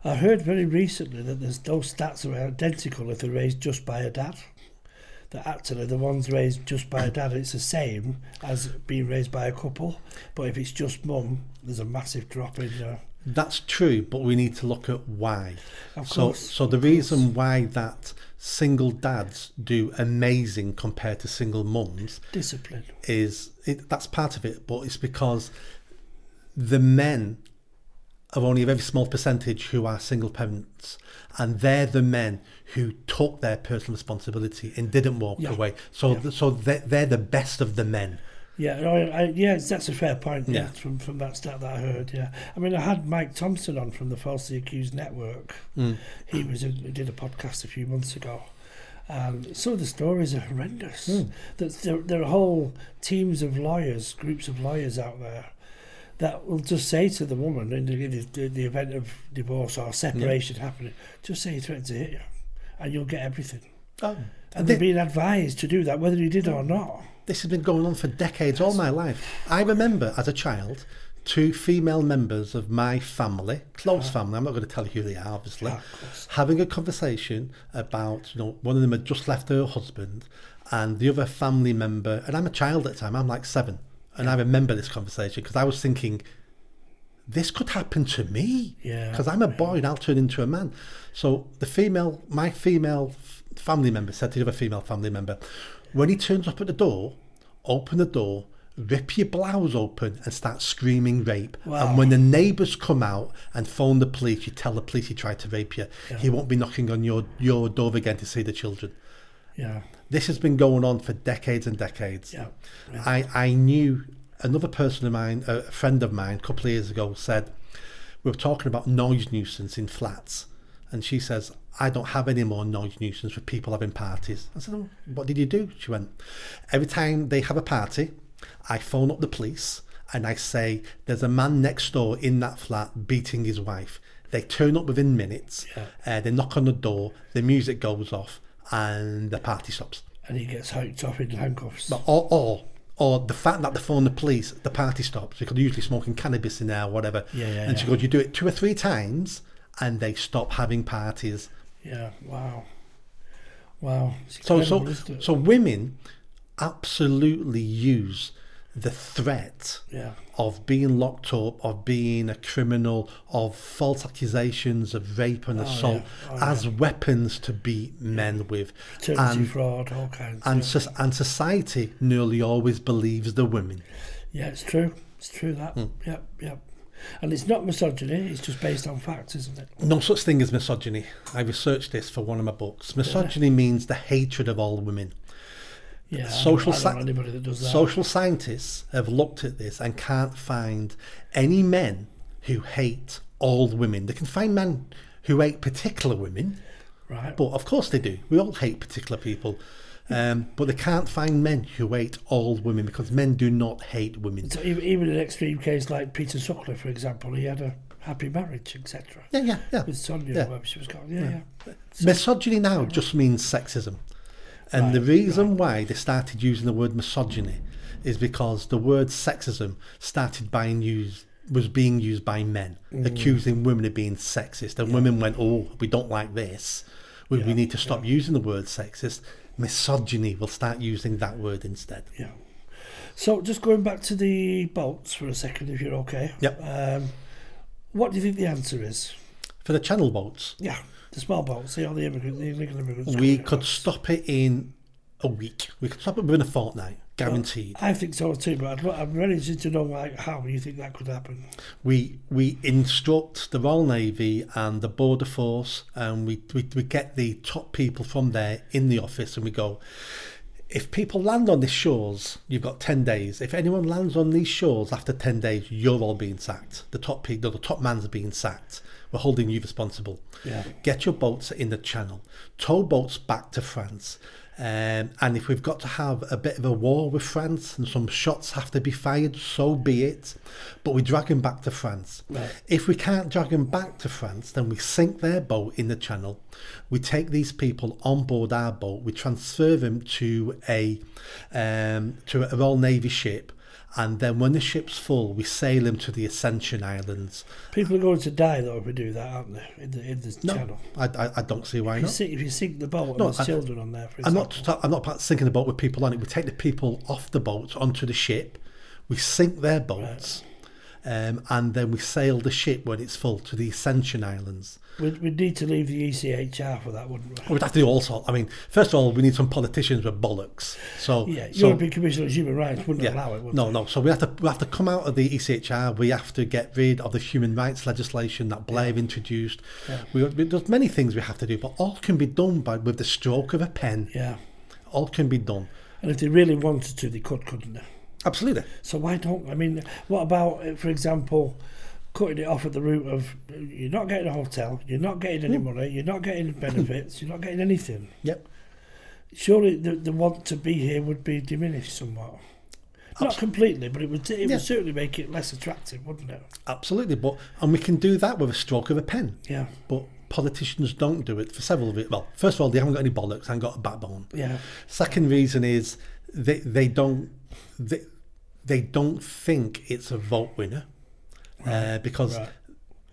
I heard very recently that those stats are identical if they're raised just by a dad. That actually the ones raised just by a dad, it's the same as being raised by a couple. But if it's just mum, there's a massive drop in. That's true, but we need to look at why. Of course. So the reason why that single dads do amazing compared to single mums Discipline. That's part of it, but it's because the men are only a very small percentage who are single parents, and they're the men who took their personal responsibility and didn't walk away. So they're the best of the men. Yeah, that's a fair point. Yeah, from that stat that I heard. Yeah, I mean, I had Mike Thompson on from the Falsely Accused Network. He did a podcast a few months ago, and some of the stories are horrendous. There are whole teams of lawyers, groups of lawyers out there that will just say to the woman in the event of divorce or separation happening, just say he threatened to hit you, and you'll get everything. Oh, and they're being advised to do that, whether you did or not. This has been going on for decades, all my life. I remember as a child, 2 female members of my family, close family, I'm not going to tell you who they are, obviously, having a conversation about, one of them had just left her husband, and the other family member, and I'm a child at the time, I'm like 7, and I remember this conversation because I was thinking, this could happen to me, because I'm a boy and I'll turn into a man. So my female family member said to the other female family member, when he turns up at the door, open the door, rip your blouse open and start screaming rape. Wow. And when the neighbours come out and phone the police, you tell the police he tried to rape you. He won't be knocking on your door again to see the children. Yeah. This has been going on for decades and decades. Yeah. I knew another person of mine, a friend of mine, a couple of years ago said, we were talking about noise nuisance in flats. And she says, I don't have any more noise nuisance for people having parties. I said, what did you do? She went, every time they have a party, I phone up the police and I say, there's a man next door in that flat beating his wife. They turn up within minutes, they knock on the door, the music goes off and the party stops. And he gets hooked off in handcuffs. Or the fact that they phone the police, the party stops because they're usually smoking cannabis in there or whatever. And she goes, you do it 2 or 3 times and they stop having parties. Yeah, wow. So women absolutely use the threat of being locked up, of being a criminal, of false accusations of rape and assault as weapons to beat men with. Paternity fraud, all kinds. And society nearly always believes the women. Yeah, it's true. It's true that. Yep. And it's not misogyny, it's just based on facts, isn't it? No such thing as misogyny. I researched this for one of my books. Misogyny means the hatred of all women. Yeah, I don't know anybody that does that. Social scientists have looked at this and can't find any men who hate all women. They can find men who hate particular women, right? But of course they do. We all hate particular people. But they can't find men who hate all women because men do not hate women. So even in an extreme case like Peter Suckler, for example, he had a happy marriage, etc. Yeah. With Sonia, whoever she was called. Misogyny now just means sexism. And the reason why they started using the word misogyny is because the word sexism was being used by men, accusing women of being sexist. And women went, we don't like this. We need to stop using the word sexist. Misogyny, will start using that word instead. Yeah. So just going back to the boats for a second, if you're okay. Yep. What do you think the answer is? For the channel boats? Yeah, the small boats, the illegal immigrants. We could stop it in a week. We could stop it within a fortnight, guaranteed. Well, I think so too, but I'm really interested to know how you think that could happen. We instruct the Royal Navy and the Border Force, and we get the top people from there in the office, and we go, if people land on these shores, you've got 10 days. If anyone lands on these shores after 10 days, you're all being sacked. The top man's being sacked. we're holding you responsible. Yeah. Get your boats in the channel, tow boats back to France. And if we've got to have a bit of a war with France and some shots have to be fired, so be it. But we drag them back to France. Right. If we can't drag them back to France, then we sink their boat in the channel. We take these people on board our boat. We transfer them to a Royal Navy ship. And then when the ship's full, we sail them to the Ascension Islands. People are going to die, though, if we do that, aren't they, in the channel? I don't see why not. If you sink the boat and there's children on there, for example. I'm not sinking the boat with people on it. We take the people off the boat onto the ship. We sink their boats. Right. And then we sail the ship when it's full to the Ascension Islands. We'd need to leave the ECHR for that, wouldn't we? We'd have to do all sorts. I mean, first of all, we need some politicians with bollocks. European Commission on Human Rights wouldn't allow it, would they? No. So we have to come out of the ECHR. We have to get rid of the human rights legislation that Blair introduced. Yeah. There's many things we have to do, but all can be done with the stroke of a pen. Yeah. All can be done. And if they really wanted to, they could, couldn't they? Absolutely. So why don't, I mean, what about, for example, cutting it off at the route of you're not getting a hotel, you're not getting any money, you're not getting benefits, you're not getting anything. Yep. Surely the want to be here would be diminished somewhat. Not completely, but it would certainly make it less attractive, wouldn't it? Absolutely, and we can do that with a stroke of a pen. Yeah. But politicians don't do it for several of it. Well, first of all, they haven't got any bollocks, they haven't got a backbone. Yeah. Second reason is they don't think it's a vote winner, because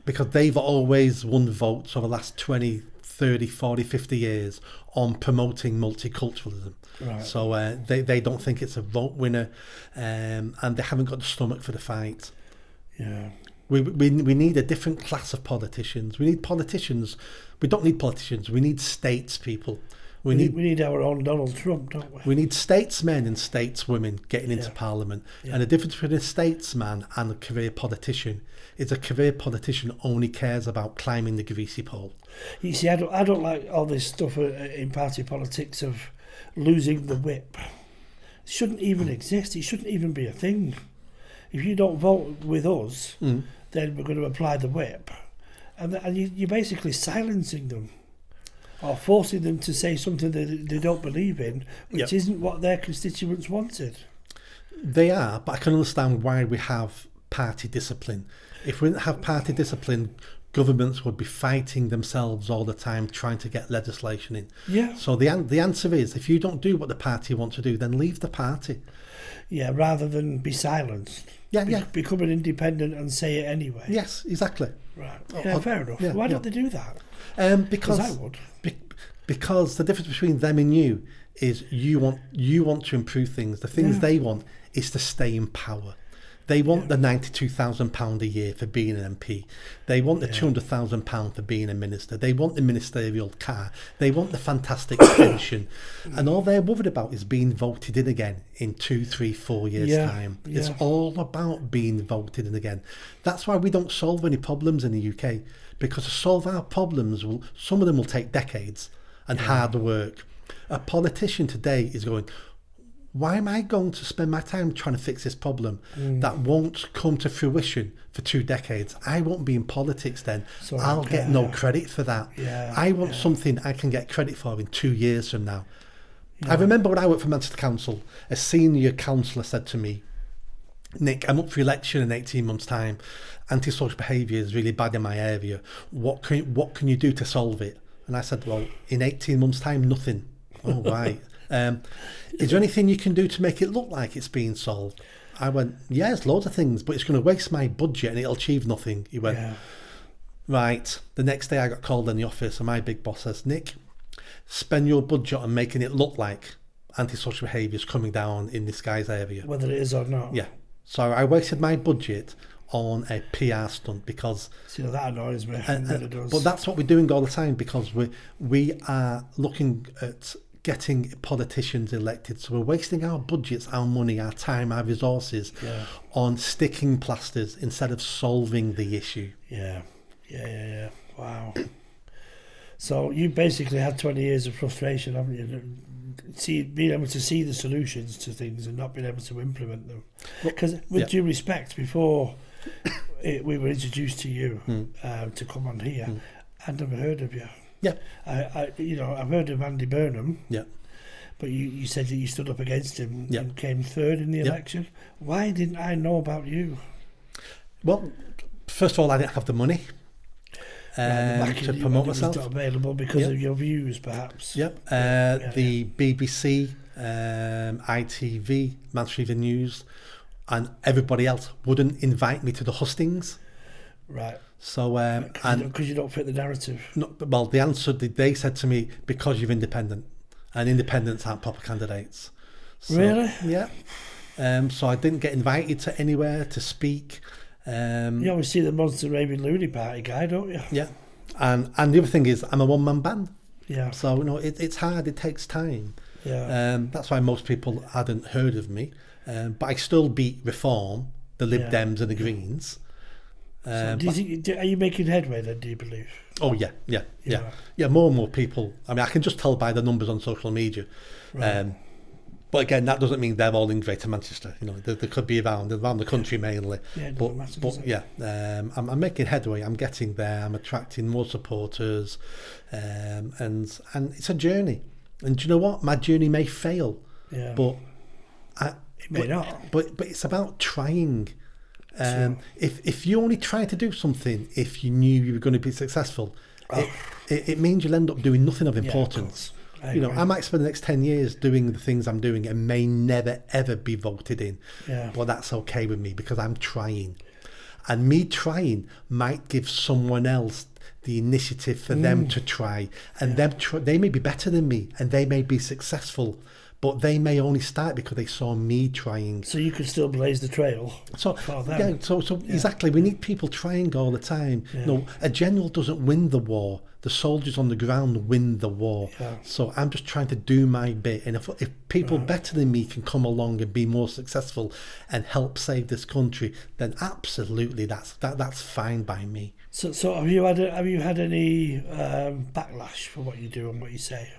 they've always won votes over the last 20, 30, 40, 50 years on promoting multiculturalism. Right. So they don't think it's a vote winner, and they haven't got the stomach for the fight. Yeah. We need a different class of politicians. We need politicians. We don't need politicians. We need statespeople. We need our own Donald Trump, don't we? We need statesmen and stateswomen getting into Parliament. Yeah. And the difference between a statesman and a career politician is a career politician only cares about climbing the greasy pole. You see, I don't like all this stuff in party politics of losing the whip. It shouldn't even exist. It shouldn't even be a thing. If you don't vote with us, then we're going to apply the whip. And you're basically silencing them, or forcing them to say something that they don't believe in, which isn't what their constituents wanted. They are, but I can understand why we have party discipline. If we didn't have party discipline, governments would be fighting themselves all the time trying to get legislation in. Yeah. So the answer is, if you don't do what the party wants to do, then leave the party. Yeah, rather than be silenced. Become an independent and say it anyway. Yes, exactly. Right. Yeah, fair enough. Why don't they do that? Because I would. Because the difference between them and you is you want to improve things. The things they want is to stay in power. They want the £92,000 a year for being an MP. They want the £200,000 for being a minister. They want the ministerial car. They want the fantastic pension. And all they're worried about is being voted in again in 2, 3, 4 years' time. Yeah. It's all about being voted in again. That's why we don't solve any problems in the UK. Because to solve our problems, some of them will take decades and hard work. A politician today is going, why am I going to spend my time trying to fix this problem that won't come to fruition for 2 decades? I won't be in politics then. So I'll get no credit for that. I want something I can get credit for in 2 years from now. I remember when I worked for Manchester Council, a senior councillor said to me, Nick, I'm up for election in 18 months' time. Antisocial behaviour is really bad in my area. What can you do to solve it? And I said, well, in 18 months' time, nothing. Oh, right. Is there anything you can do to make it look like it's being solved? I went, there's loads of things, but it's going to waste my budget and it'll achieve nothing. He went, right. The next day I got called in the office and my big boss says, Nick, spend your budget on making it look like antisocial behaviour is coming down in this guy's area. Whether it is or not. Yeah. So I wasted my budget on a PR stunt because... See, that annoys me. It does. But that's what we're doing all the time because we are looking at getting politicians elected. So we're wasting our budgets, our money, our time, our resources on sticking plasters instead of solving the issue. Yeah. Wow. So you basically had 20 years of frustration, haven't you? Being able to see the solutions to things and not being able to implement them. Because with due respect, before we were introduced to you to come on here, I'd never heard of you. Yeah. I've heard of Andy Burnham. Yeah. But you said that you stood up against him Yeah. and came third in the election. Why didn't I know about you? Well, first of all, I didn't have the money to promote myself. Not available because of your views, perhaps. Yep. The BBC, ITV, Manchester Evening News, and everybody else wouldn't invite me to the hustings. Right. So because you don't fit the narrative. Well, the answer they said to me, because you're independent, and independents aren't proper candidates. So, really? Yeah. So I didn't get invited to anywhere to speak. You always see the Monster Raving Looney Party guy, don't you? Yeah. And the other thing is, I'm a one-man band. Yeah. So, it's hard, it takes time. Yeah. That's why most people hadn't heard of me. But I still beat Reform, the Lib Dems and the Greens. So do you think, are you making headway then, do you believe? Oh, yeah. More and more people. I mean, I can just tell by the numbers on social media. Right. But again, that doesn't mean they're all in Greater Manchester. There could be around the country mainly. Yeah, it but doesn't matter, does it? I'm making headway. I'm getting there. I'm attracting more supporters, and it's a journey. And do you know what? My journey may fail, but it may not. But it's about trying. If you only try to do something if you knew you were going to be successful, it means you'll end up doing nothing of importance. I might spend the next 10 years doing the things I'm doing and may never ever be voted in. But that's okay with me because I'm trying, and me trying might give someone else the initiative for them to try, and they may be better than me and they may be successful, but they may only start because they saw me trying. So you could still blaze the trail. So exactly. We need people trying all the time. Yeah. A general doesn't win the war. The soldiers on the ground win the war. Yeah. So I'm just trying to do my bit. And if people better than me can come along and be more successful and help save this country, then absolutely that's fine by me. So have you had any backlash for what you do and what you say?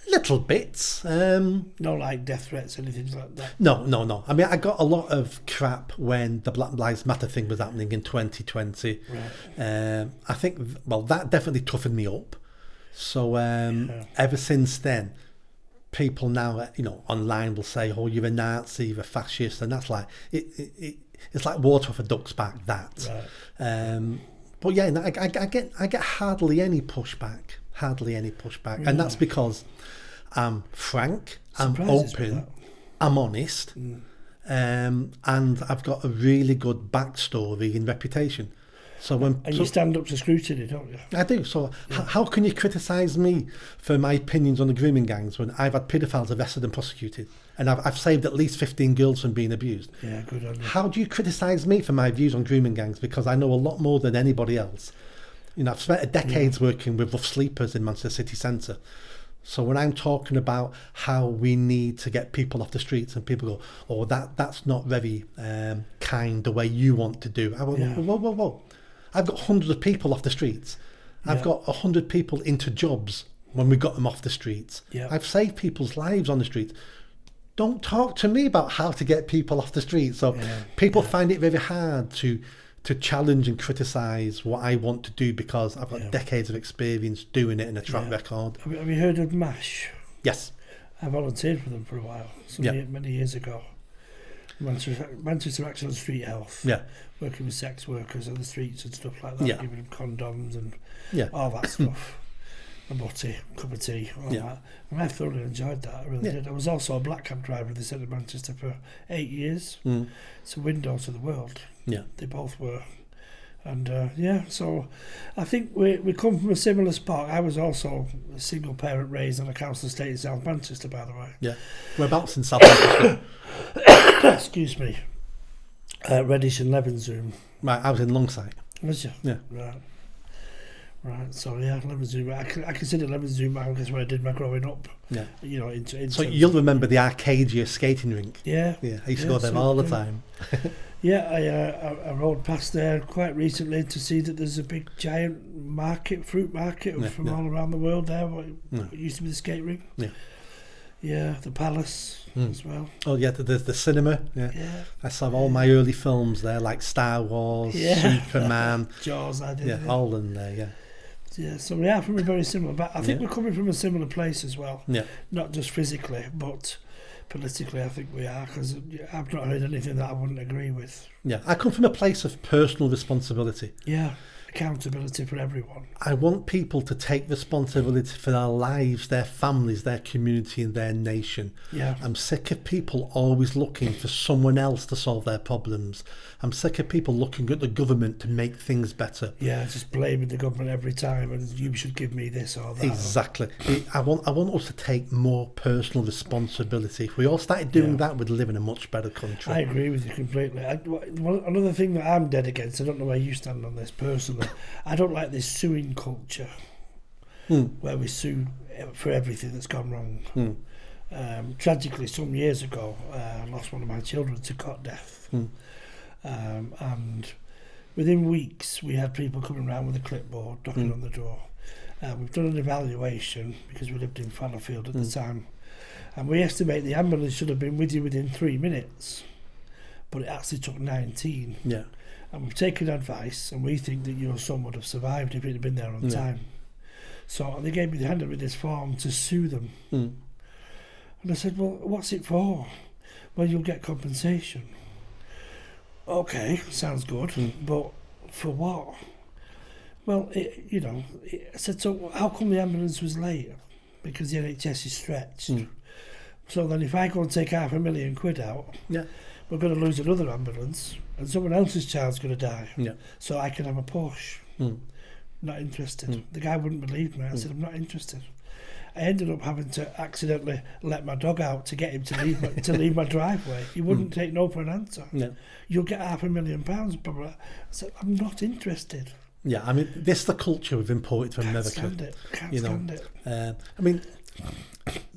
Little bits. No, like death threats, anything like that? No. I mean, I got a lot of crap when the Black Lives Matter thing was happening in 2020. Right. I think, that definitely toughened me up. So ever since then, people now, online will say, "Oh, you're a Nazi, you're a fascist," and that's like it's like water off a duck's back. That. Right. But yeah, I get hardly any pushback. Really? And that's because I'm frank, I'm open, I'm honest, and I've got a really good backstory and reputation. You stand up to scrutiny, don't you? I do. So how can you criticise me for my opinions on the grooming gangs when I've had paedophiles arrested and prosecuted, and I've saved at least 15 girls from being abused? Yeah, good on you. How do you criticise me for my views on grooming gangs? Because I know a lot more than anybody else. I've spent decades working with rough sleepers in Manchester city centre. So when I'm talking about how we need to get people off the streets and people go, "Oh, that's not very kind the way you want to do," I go, whoa. I've got hundreds of people off the streets. I've got 100 people into jobs when we got them off the streets. I've saved people's lives on the streets. Don't talk to me about how to get people off the streets. So people find it very hard to challenge and criticise what I want to do because I've got decades of experience doing it in a track record. Have you heard of MASH? Yes. I volunteered for them for a while, many years ago. Manchester Action on Street Health. Yeah. Working with sex workers on the streets and stuff like that, giving them condoms and all that stuff. A butty, cup of tea, all that. And I thoroughly enjoyed that, I really did. I was also a black cab driver in the centre of Manchester for 8 years. It's a window to the world. Yeah. They both were. And so I think we come from a similar spot. I was also a single parent raised on a council estate in South Manchester, by the way. Yeah. Whereabouts in South Manchester? Excuse me. Reddish and Levenshulme. Right, I was in Longside. Was you? Yeah. Right, so Levenshulme. I consider Levenshulme, I guess, where I did my growing up. Yeah. So you'll remember the Arcadia skating rink? Yeah. Yeah, I used to go there all the time. I rode past there quite recently to see that there's a big giant fruit market from all around the world there. It used to be the skate rink. Yeah. Yeah, the Palace as well. Oh yeah, there's the cinema. Yeah. Yeah. I saw all my early films there, like Star Wars, Yeah. Superman. Jaws, I did. Yeah, all in there. Yeah. Yeah, so we are from a very similar, but I think Yeah. we're coming from a similar place as well. Yeah. Not just physically, but politically, I think we are, because I've not heard anything that I wouldn't agree with. Yeah. I come from a place of personal responsibility. Yeah, accountability for everyone. I want people to take responsibility for their lives, their families, their community and their nation. Yeah. I'm sick of people always looking for someone else to solve their problems. I'm sick of people looking at the government to make things better. Yeah, just blaming the government every time, and you should give me this or that. Exactly. I want us to take more personal responsibility. If we all started doing that, we'd live in a much better country. I agree with you completely. Another thing that I'm dead against, I don't know where you stand on this personally, I don't like this suing culture where we sue for everything that's gone wrong. Tragically, some years ago, I lost one of my children to cot death. And within weeks, we had people coming around with a clipboard, knocking on the door. We've done an evaluation because we lived in Fallowfield at the time, and we estimate the ambulance should have been with you within 3 minutes, but it actually took 19. Yeah. And we've taken advice, and we think that your son would have survived if it had been there on time. So they gave me the handed me this form to sue them. And I said, well, what's it for? Well, you'll get compensation. Okay, sounds good, but for what? Well, I said, so how come the ambulance was late? Because the NHS is stretched. So then if I go and take £500,000 out, we're going to lose another ambulance, and someone else's child's going to die. Yeah. So I can have a Porsche. Not interested. The guy wouldn't believe me. I said, I'm not interested. I ended up having to accidentally let my dog out to get him to leave my driveway. He wouldn't take no for an answer. Yeah. You'll get £500,000, blah, blah. I said, I'm not interested. Yeah, I mean, this is the culture we've imported from America. Can't stand it. I mean,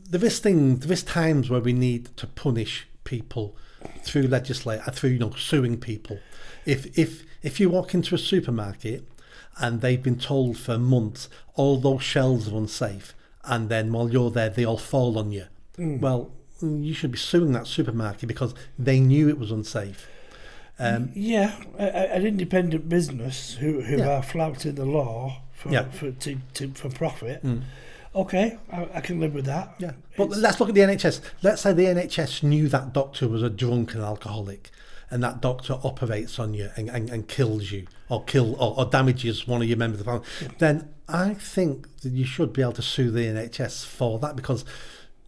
there is times where we need to punish people through through suing people. If you walk into a supermarket and they've been told for months all those shelves are unsafe, and then while you're there they all fall on you, well, you should be suing that supermarket because they knew it was unsafe. An independent business who are flouting the law for profit. Okay, I can live with that. Yeah, but let's look at the NHS. Let's say the NHS knew that doctor was a drunk and alcoholic, and that doctor operates on you and kills you, or damages one of your members of the family. Then I think that you should be able to sue the NHS for that, because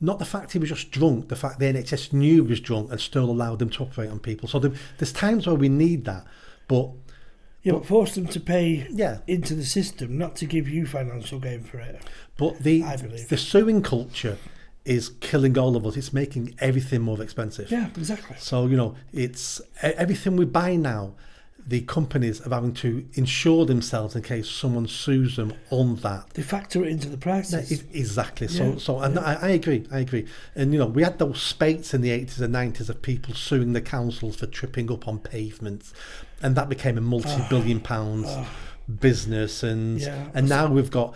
not the fact he was just drunk, the fact the NHS knew he was drunk and still allowed them to operate on people. So there's times where we need that, but but force them to pay into the system, not to give you financial gain for it. But the suing culture is killing all of us. It's making everything more expensive. Yeah, exactly. So, it's everything we buy now, the companies are having to insure themselves in case someone sues them on that. They factor it into the prices. Exactly. I agree. And, we had those spates in the 80s and 90s of people suing the councils for tripping up on pavements. And that became a multi-billion pounds business. And now we've got...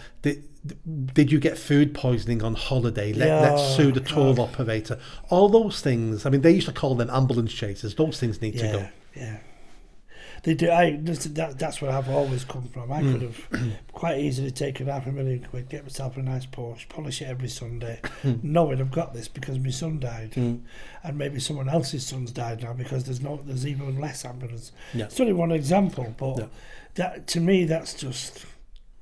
Did you get food poisoning on holiday? Let's sue the tour operator. All those things. I mean, they used to call them ambulance chasers. Those things need to go. Yeah. They do. That's where I've always come from. I could have quite easily taken £500,000, get myself a nice Porsche, polish it every Sunday, knowing I've got this because my son died, and maybe someone else's son's died now because there's even less ambulance. Yeah. It's only one example, but that to me that's just.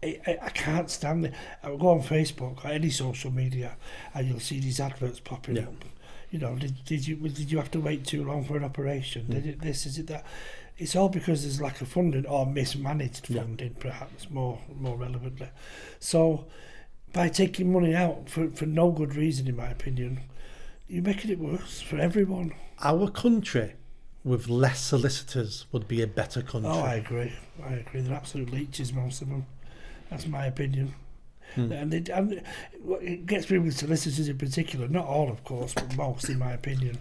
I can't stand it. I will go on Facebook or any social media, and you'll see these adverts popping up. Did you have to wait too long for an operation? Did it this? Is it that? It's all because there's lack of funding or mismanaged funding, perhaps more relevantly. So, by taking money out for no good reason, in my opinion, you're making it worse for everyone. Our country, with less solicitors, would be a better country. Oh, I agree. They're absolute leeches, most of them. That's my opinion. And it gets me with solicitors in particular, not all, of course, but most, in my opinion.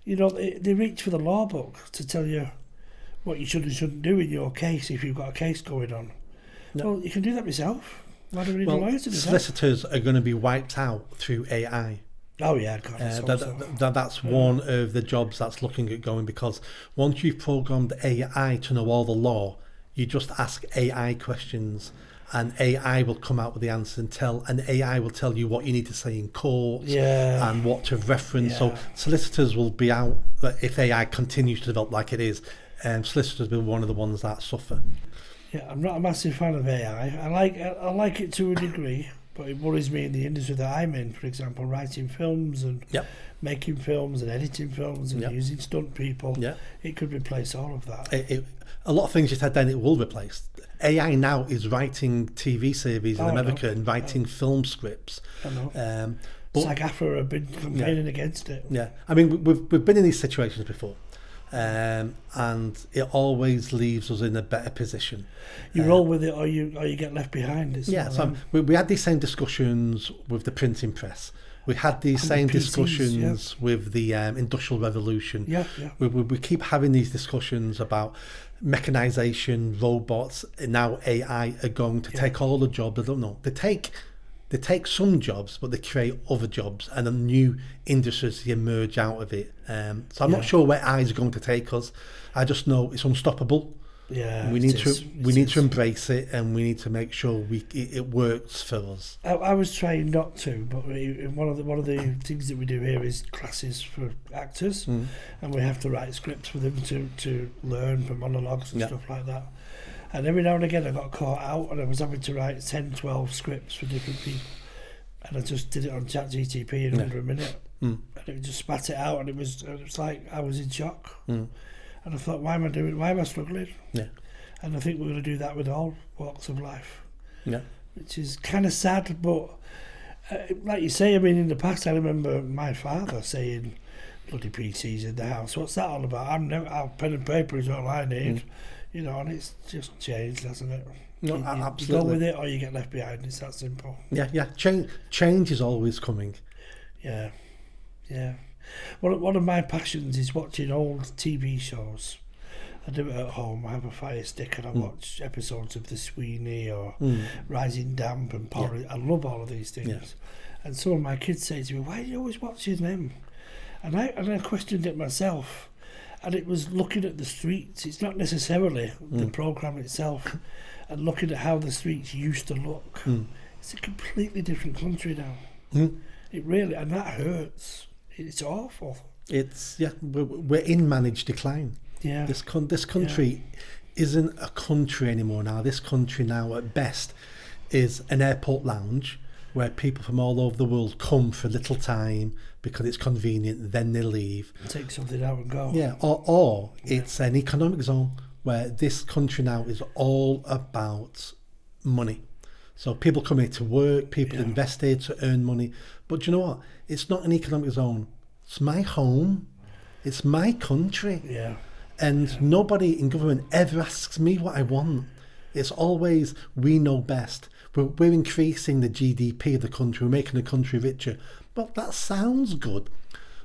They reach for the law book to tell you what you should and shouldn't do in your case if you've got a case going on. No. Well, you can do that yourself. Why do we need a lawyer to do that? Solicitors are going to be wiped out through AI. Oh yeah, God, it's also, That's one of the jobs that's looking at going, because once you've programmed AI to know all the law, you just ask AI questions and AI will come out with the answer and AI will tell you what you need to say in court and what to reference. So solicitors will be out, if AI continues to develop like it is, solicitors will be one of the ones that suffer. Yeah, I'm not a massive fan of AI. I like it to a degree, but it worries me in the industry that I'm in, for example, writing films and making films and editing films and using stunt people. It could replace all of that. A lot of things you said then it will replace. AI now is writing TV series in America and writing film scripts. I know. But SAG-AFTRA have been campaigning against it. Yeah, I mean, we've been in these situations before. And it always leaves us in a better position. You roll with it, or you get left behind. So we had these same discussions with the printing press. We had these same PCs, discussions with the Industrial Revolution. We keep having these discussions about mechanisation, robots, and now AI are going to take all the jobs. I don't know. They take some jobs, but they create other jobs, and a new industries emerge out of it. So I'm not sure where AI is going to take us. I just know it's unstoppable. Yeah, we need to embrace it, and we need to make sure it works for us. I was trying not to, but one of the things that we do here is classes for actors, and we have to write scripts for them to learn from monologues and stuff like that. And every now and again I got caught out and I was having to write 10, 12 scripts for different people. And I just did it on ChatGPT in under a minute. And it just spat it out, and it was like I was in shock. And I thought, why am I struggling? And I think we're going to do that with all walks of life. Which is kind of sad, but like you say, I mean, in the past I remember my father saying, bloody PCs in the house, what's that all about? Our pen and paper is all I need. You know, and it's just changed, hasn't it? No, absolutely. You go with it or you get left behind. It's that simple. Yeah. Change is always coming. Yeah. One of my passions is watching old TV shows. I do it at home. I have a Fire Stick and I watch episodes of The Sweeney or Rising Damp and Porridge. I love all of these things. And some of my kids say to me, why are you always watching them? And I questioned it myself. And it was looking at the streets. It's not necessarily the programme itself, and looking at how the streets used to look. It's a completely different country now. It really, and that hurts. It's awful. We're in managed decline. This country isn't a country anymore now. This country now at best is an airport lounge where people from all over the world come for a little time because it's convenient, then they leave. Take something out and go. Or it's an economic zone where this country now is all about money. So people come here to work, people invest here to earn money. But you know what? It's not an economic zone. It's my home. It's my country. And nobody in government ever asks me what I want. It's always, we know best. We're increasing the GDP of the country. We're making the country richer. Well, that sounds good.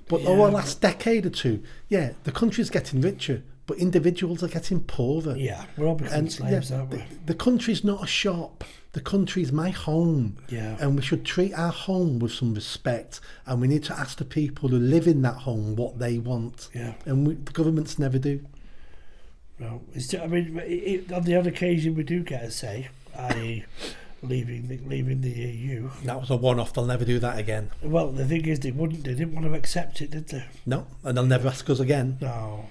But over the last decade or two, the country's getting richer, but individuals are getting poorer. We're all becoming slaves, aren't we? The country's not a shop. The country's my home. And we should treat our home with some respect. And we need to ask the people who live in that home what they want. And the governments never do. No, on the odd occasion we do get a say, i.e. leaving the EU. That was a one-off. They'll never do that again. Well, the thing is, they didn't want to accept it, did they? No, and they'll never ask us again. No.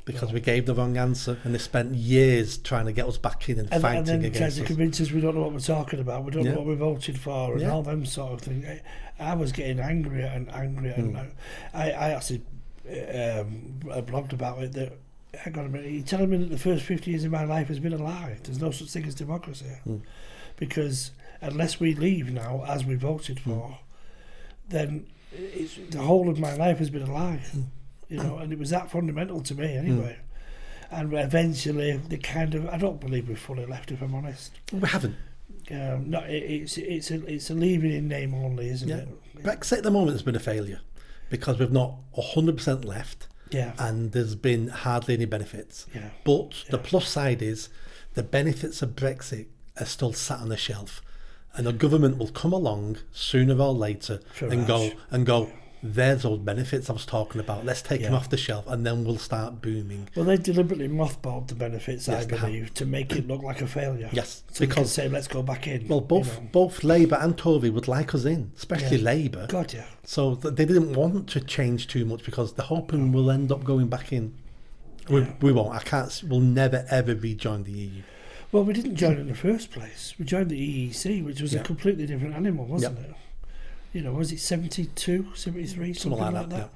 Because we gave the wrong answer, and they spent years trying to get us back in and fighting against us. And then trying to convince us we don't know what we're talking about, we don't know what we voted for, and all them sort of things. I was getting angrier and angrier, and I actually blogged about it that, hang on a minute, you're telling me that the first 50 years of my life has been a lie. There's no such thing as democracy. Because unless we leave now, as we voted for, then the whole of my life has been a lie. You know, and it was that fundamental to me anyway. And eventually, I don't believe we've fully left, if I'm honest. We haven't. No, it's a leaving in name only, isn't it? Brexit at the moment has been a failure because we've not 100% left. And there's been hardly any benefits. But the plus side is the benefits of Brexit are still sat on the shelf, and the government will come along sooner or later and go, There's those benefits I was talking about. Let's take them Yeah. off the shelf and then we'll start booming. Well, they deliberately mothballed the benefits, Yes, I they have. believe, to make it look like a failure. Yes, So because because say, let's go back in. well, both Labour and Tory would like us in, especially Yeah. Labour. God, yeah. So they didn't want to change too much because they're hoping we'll end up going back in. We won't. I can't. We'll never ever rejoin the EU. Well, we didn't join in the first place. We joined the EEC, which was a Yeah. completely different animal, wasn't it? You know, was it 72, 73, something like that?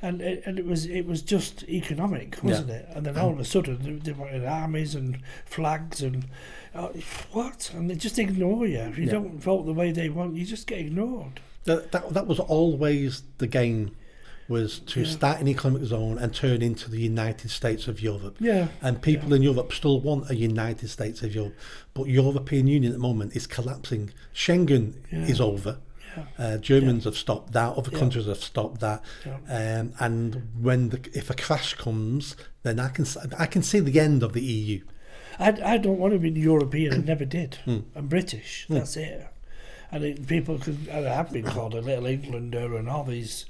And it was just economic, wasn't it? And then all of a sudden they wanted armies and flags and what? And they just ignore you. If you don't vote the way they want, you just get ignored. That was always the game, was to start an economic zone and turn into the United States of Europe. Yeah. And people in Europe still want a United States of Europe. But European Union at the moment is collapsing. Schengen is over. Germans have stopped that. Other countries have stopped that. And if a crash comes, then I can see the end of the EU. I don't want to be European. I never did. I'm British. That's it. And people have been called a little Englander and all these,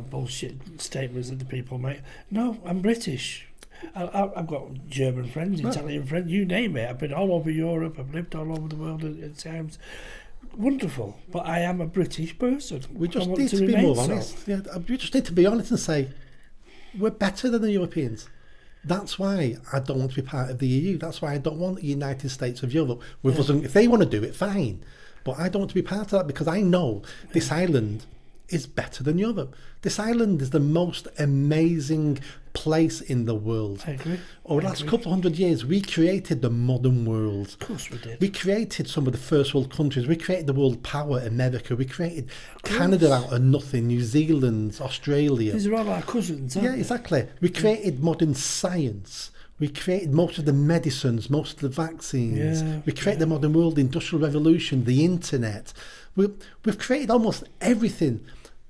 bullshit statements that the people make. No, I'm British. I've got German friends, Italian friends, you name it. I've been all over Europe. I've lived all over the world at times. Wonderful, but I am a British person. We just need to be more honest. Yeah, we just need to be honest and say we're better than the Europeans. That's why I don't want to be part of the EU. That's why I don't want the United States of Europe with us. If they want to do it, fine. But I don't want to be part of that because I know this island is better than Europe. This island is the most amazing place in the world. I agree. Over the last couple of hundred years, we created the modern world. Of course we did. We created some of the first world countries. We created the world power, America. We created Canada out of nothing, New Zealand, Australia. These are all our cousins, aren't Yeah, they? exactly. We created modern science. We created most of the medicines, most of the vaccines. We created the modern world, the Industrial Revolution, the internet. We've created almost everything.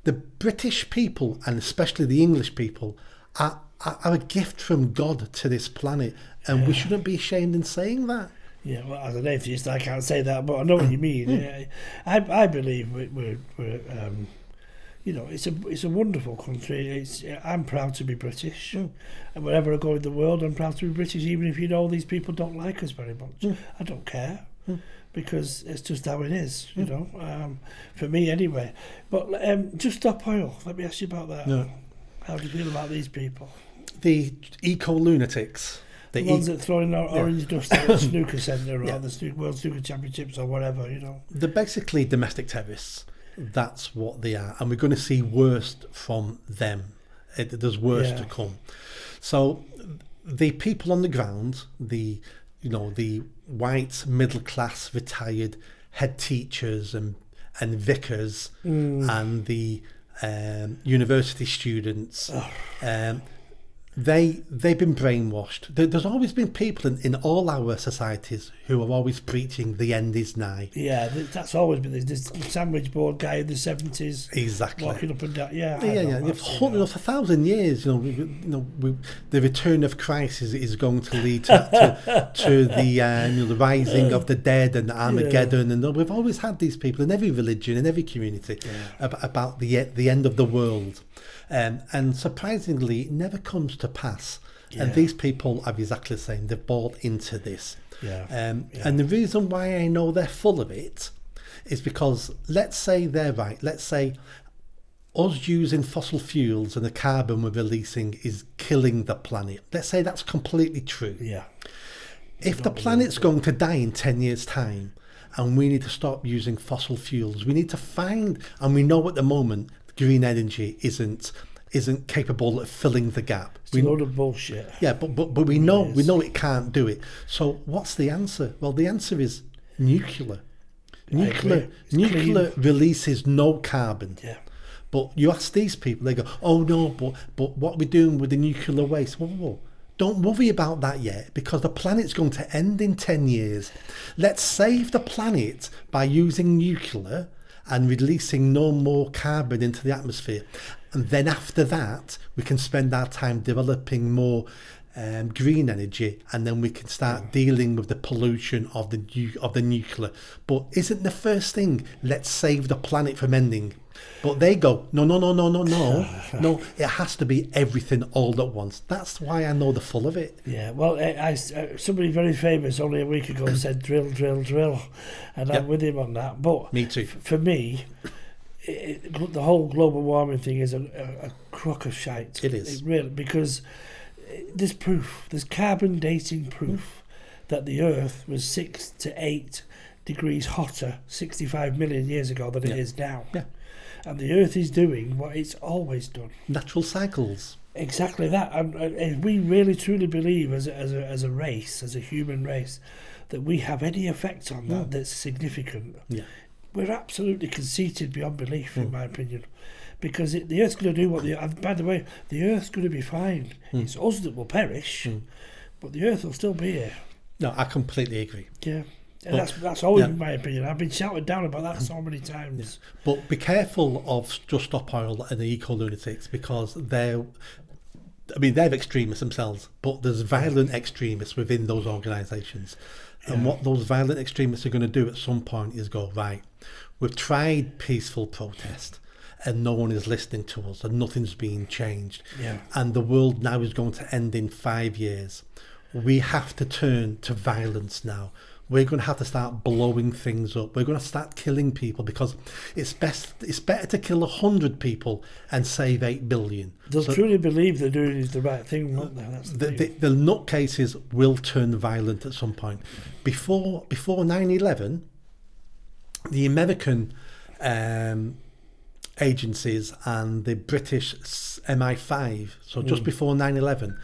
The British people, and especially the English people, are a gift from God to this planet, and we shouldn't be ashamed in saying that. Yeah, well, as an atheist, I can't say that, but I know what you mean. I believe we're it's a wonderful country. I'm proud to be British, and wherever I go in the world, I'm proud to be British. Even if these people don't like us very much, I don't care because it's just how it is. For me anyway. But just stop oil. Let me ask you about that. Yeah. How do you feel about these people? The eco-lunatics. The ones that throw in orange dust at the snooker centre or the World Snooker Championships or whatever, They're basically domestic terrorists. That's what they are. And we're going to see worse from them. There's worse to come. So the people on the ground, the white, middle-class, retired head teachers and vicars and the university students, they've been brainwashed. There's always been people in all our societies who are always preaching the end is nigh. Yeah, that's always been this sandwich board guy in the 70s. Exactly. Walking up and down. Yeah. For 1,000 years, the return of Christ is going to lead to the rising of the dead and Armageddon, and we've always had these people in every religion, in every community, about the end of the world, and surprisingly, it never comes to pass. And these people are exactly the same. They've bought into this. And the reason why I know they're full of it is because, let's say they're right. Let's say us using fossil fuels and the carbon we're releasing is killing the planet. Let's say that's completely true. Yeah. If the planet's going to die in 10 years' time and we need to stop using fossil fuels, we need to find, and we know at the moment, green energy isn't capable of filling the gap. It's a load of bullshit. Yeah, but we know it can't do it. So what's the answer? Well, the answer is nuclear. Nuclear releases no carbon. Yeah. But you ask these people, they go, "Oh no, but what are we doing with the nuclear waste?" Whoa. Don't worry about that yet, because the planet's going to end in 10 years. Let's save the planet by using nuclear and releasing no more carbon into the atmosphere. And then after that, we can spend our time developing more green energy, and then we can start dealing with the pollution of the nuclear. But isn't the first thing, let's save the planet from ending? But they go, no, no. It has to be everything all at once. That's why I know the full of it. Yeah, well, somebody very famous only a week ago said drill, drill, drill, and I'm with him on that. But me too. For me, the whole global warming thing is a crock of shite. It is. It really, because there's proof, there's carbon dating proof that the Earth was 6 to 8 degrees hotter 65 million years ago than it is now. Yeah. And the Earth is doing what it's always done. Natural cycles. Exactly that. And if we really truly believe as a race, as a human race, that we have any effect on that that's significant, we're absolutely conceited beyond belief, in my opinion. Because the Earth's going to do what by the way, the Earth's going to be fine. It's us that will perish, but the Earth will still be here. No, I completely agree. Yeah. And that's always been my opinion. I've been shouted down about that so many times. Yeah. But be careful of Just Stop Oil and the eco-lunatics, because they're extremists themselves, but there's violent extremists within those organisations. And what those violent extremists are going to do at some point is go, right, we've tried peaceful protest and no one is listening to us and nothing's being changed. Yeah. And the world now is going to end in 5 years. We have to turn to violence now. We're going to have to start blowing things up. We're going to start killing people, because it's better to kill 100 people and save 8 billion. They'll truly believe they're doing the right thing, won't they? That's the nutcases will turn violent at some point. Before 9/11, the American agencies and the British MI5, so just before 9/11,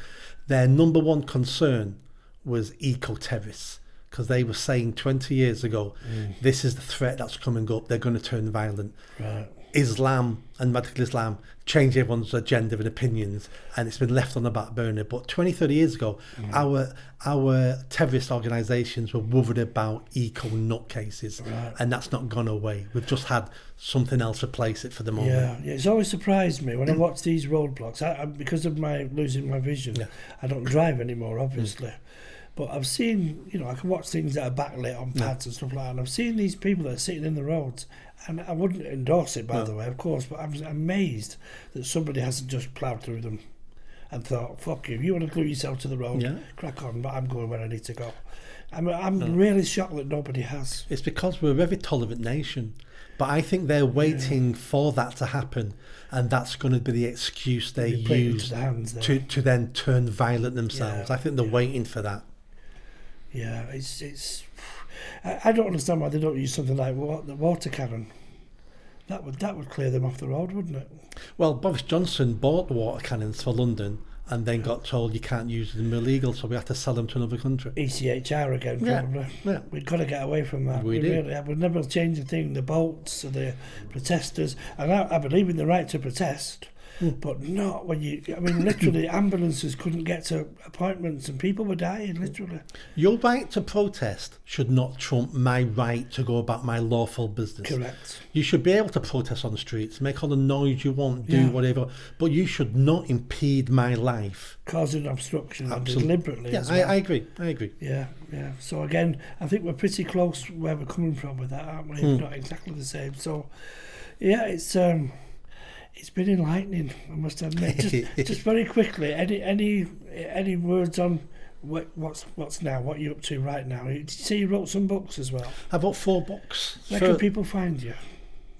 their number one concern was eco-terrorists. Because they were saying 20 years ago, this is the threat that's coming up, they're going to turn violent. Right. Islam and radical Islam change everyone's agenda and opinions, and it's been left on the back burner. But 20, 30 years ago, our terrorist organisations were worried about eco-nutcases, and that's not gone away. We've just had something else replace it for the moment. Yeah, it's always surprised me when I watch these roadblocks. I because of my losing my vision, I don't drive anymore, obviously. But I've seen, I can watch things that are backlit on pads and stuff like that, and I've seen these people that are sitting in the roads, and I wouldn't endorse it, by the way, of course, but I'm amazed that somebody hasn't just ploughed through them and thought, fuck you, if you want to glue yourself to the road, crack on, but I'm going where I need to go. I'm really shocked that nobody has. It's because we're a very tolerant nation, but I think they're waiting for that to happen, and that's going to be the excuse they use to then turn violent themselves. I think they're waiting for that. Yeah, it's. I don't understand why they don't use something like the water cannon. That would clear them off the road, wouldn't it? Well, Boris Johnson bought the water cannons for London and then got told you can't use them, illegal, so we had to sell them to another country. ECHR again, probably. Yeah. We've got to get away from that. We really have. We'll never change a thing. The bolts, the protesters, and I believe in the right to protest. But not when literally ambulances couldn't get to appointments and people were dying, literally. Your right to protest should not trump my right to go about my lawful business. Correct. You should be able to protest on the streets, make all the noise you want, do whatever, but you should not impede my life. Causing obstruction deliberately. Yeah, I agree. Yeah. So again, I think we're pretty close where we're coming from with that, aren't we? Not exactly the same. So, yeah, it's been enlightening, I must admit. Just very quickly, any words on what's now? What you're up to right now? Did you say you wrote some books as well? I wrote 4 books. Where can people find you?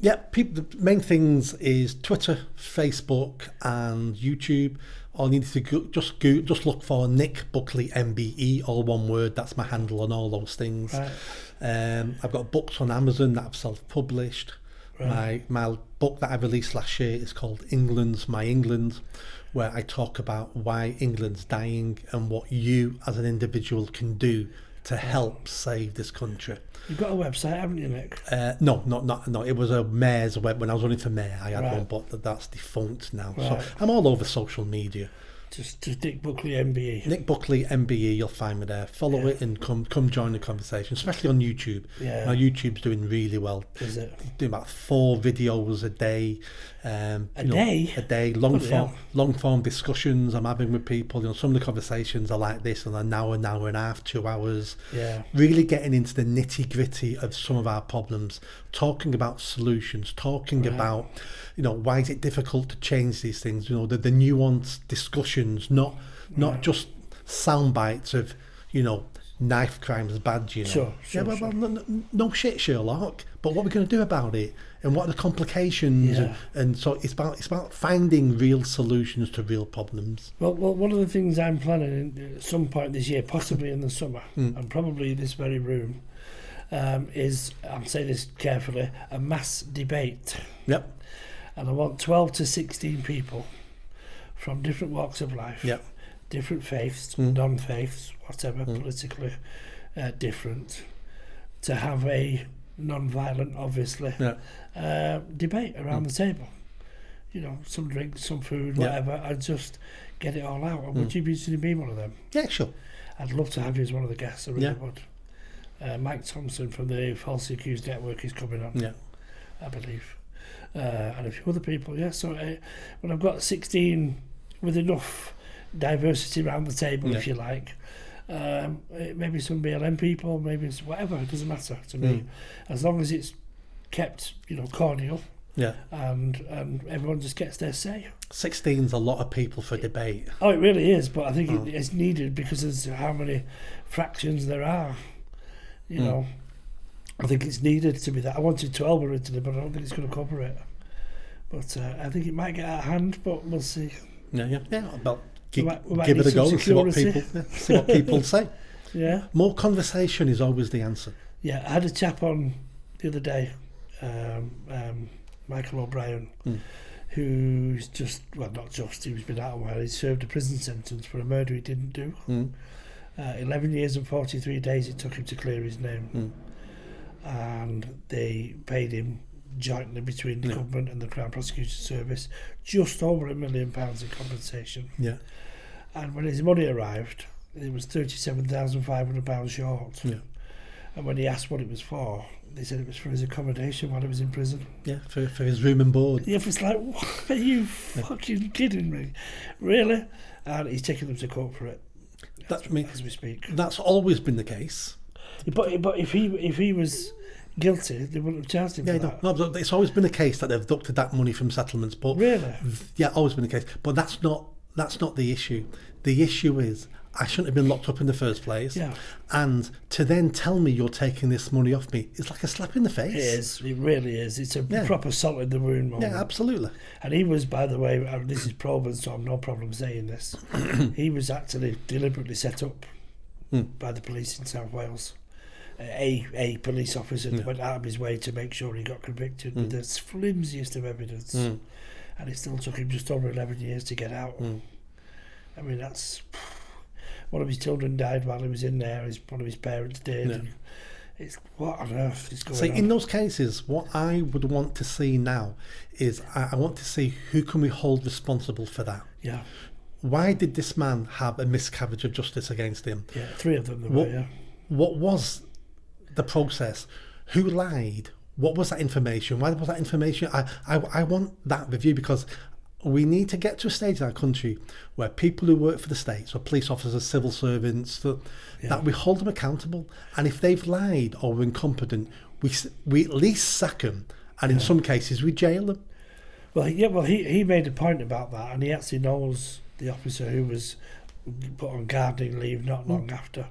Yeah, the main things is Twitter, Facebook, and YouTube. All you need to just look for Nick Buckley MBE, all one word. That's my handle on all those things. Right. I've got books on Amazon that I've self-published. Right. My book that I released last year is called England's My England, where I talk about why England's dying and what you as an individual can do to help save this country. You've got a website, haven't you, Nick? No. It was a mayor's web. When I was running for mayor, I had one, but that's defunct now. Right. So I'm all over social media. Just Nick Buckley MBE. Nick Buckley MBE, you'll find me there. Follow it and come join the conversation, especially on YouTube. Yeah. Now YouTube's doing really well. Is it? Doing about 4 videos a day. A day, long form discussions I'm having with people. Some of the conversations are like this, and an hour and a half, 2 hours. Yeah. Really getting into the nitty gritty of some of our problems, talking about solutions, talking about, why is it difficult to change these things, the nuanced discussions, not just sound bites of, knife crime is bad, Sure. No shit, Sherlock, but what are we going to do about it? And what are the complications? Yeah. And so it's about finding real solutions to real problems. Well, one of the things I'm planning at some point this year, possibly in the summer, and probably this very room, is, I'll say this carefully, a mass debate. Yep. And I want 12 to 16 people from different walks of life, different faiths, non-faiths, whatever, politically different, to have a non-violent, obviously, debate around the table. Some drinks, some food, whatever, and just get it all out. And would you be interested in being one of them? Yeah, sure. I'd love to have you as one of the guests, I really would. Mike Thompson from the Falsely Accused Network is coming on, I believe. And a few other people, so when I've got 16 with enough diversity around the table, if you like, maybe some BLM people, maybe it's whatever, it doesn't matter to me, as long as it's kept, cordial, and everyone just gets their say. 16's a lot of people for debate. Oh, it really is, but I think it's needed because of how many fractions there are. I think it's needed to be that. I wanted 12 originally, but I don't think it's going to cover it. But I think it might get out of hand, but we'll see. Yeah. Well, give might it a go and see what people say. Yeah. More conversation is always the answer. Yeah, I had a chap on the other day, Michael O'Brien, who's he's been out a while. He served a prison sentence for a murder he didn't do. 11 years and 43 days it took him to clear his name. And they paid him jointly between the government and the Crown Prosecution Service just over £1 million in compensation. Yeah. And when his money arrived, it was £37,500 short. Yeah. And when he asked what it was for, they said it was for his accommodation while he was in prison. Yeah, for his room and board. Yeah, it's like, what are you fucking kidding me? Really? And he's taking them to court for it. As we speak. That's always been the case. But if he was guilty, they wouldn't have charged him for that. No, but it's always been the case that they've deducted that money from settlements. But really? Yeah, always been the case. But that's not the issue. The issue is I shouldn't have been locked up in the first place. Yeah. And to then tell me you're taking this money off me is like a slap in the face. It is. It really is. It's a proper salt in the wound moment. Yeah, absolutely. And he was, by the way, this is proven, so I've no problem saying this, he was actually deliberately set up by the police in South Wales. A police officer went out of his way to make sure he got convicted with the flimsiest of evidence. And it still took him just over 11 years to get out. I mean, that's... One of his children died while he was in there. One of his parents did. Yeah. And it's what on earth is going on? In those cases, what I would want to see now is I want to see who can we hold responsible for that. Yeah. Why did this man have a miscarriage of justice against him? Yeah, 3 of them. What was the process? Who lied? What was that information? Why was that information? I want that review because we need to get to a stage in our country where people who work for the state, so police officers, civil servants, that we hold them accountable. And if they've lied or were incompetent, we at least sack them, and in some cases we jail them. Well, he made a point about that, and he actually knows the officer who was put on gardening leave not long after.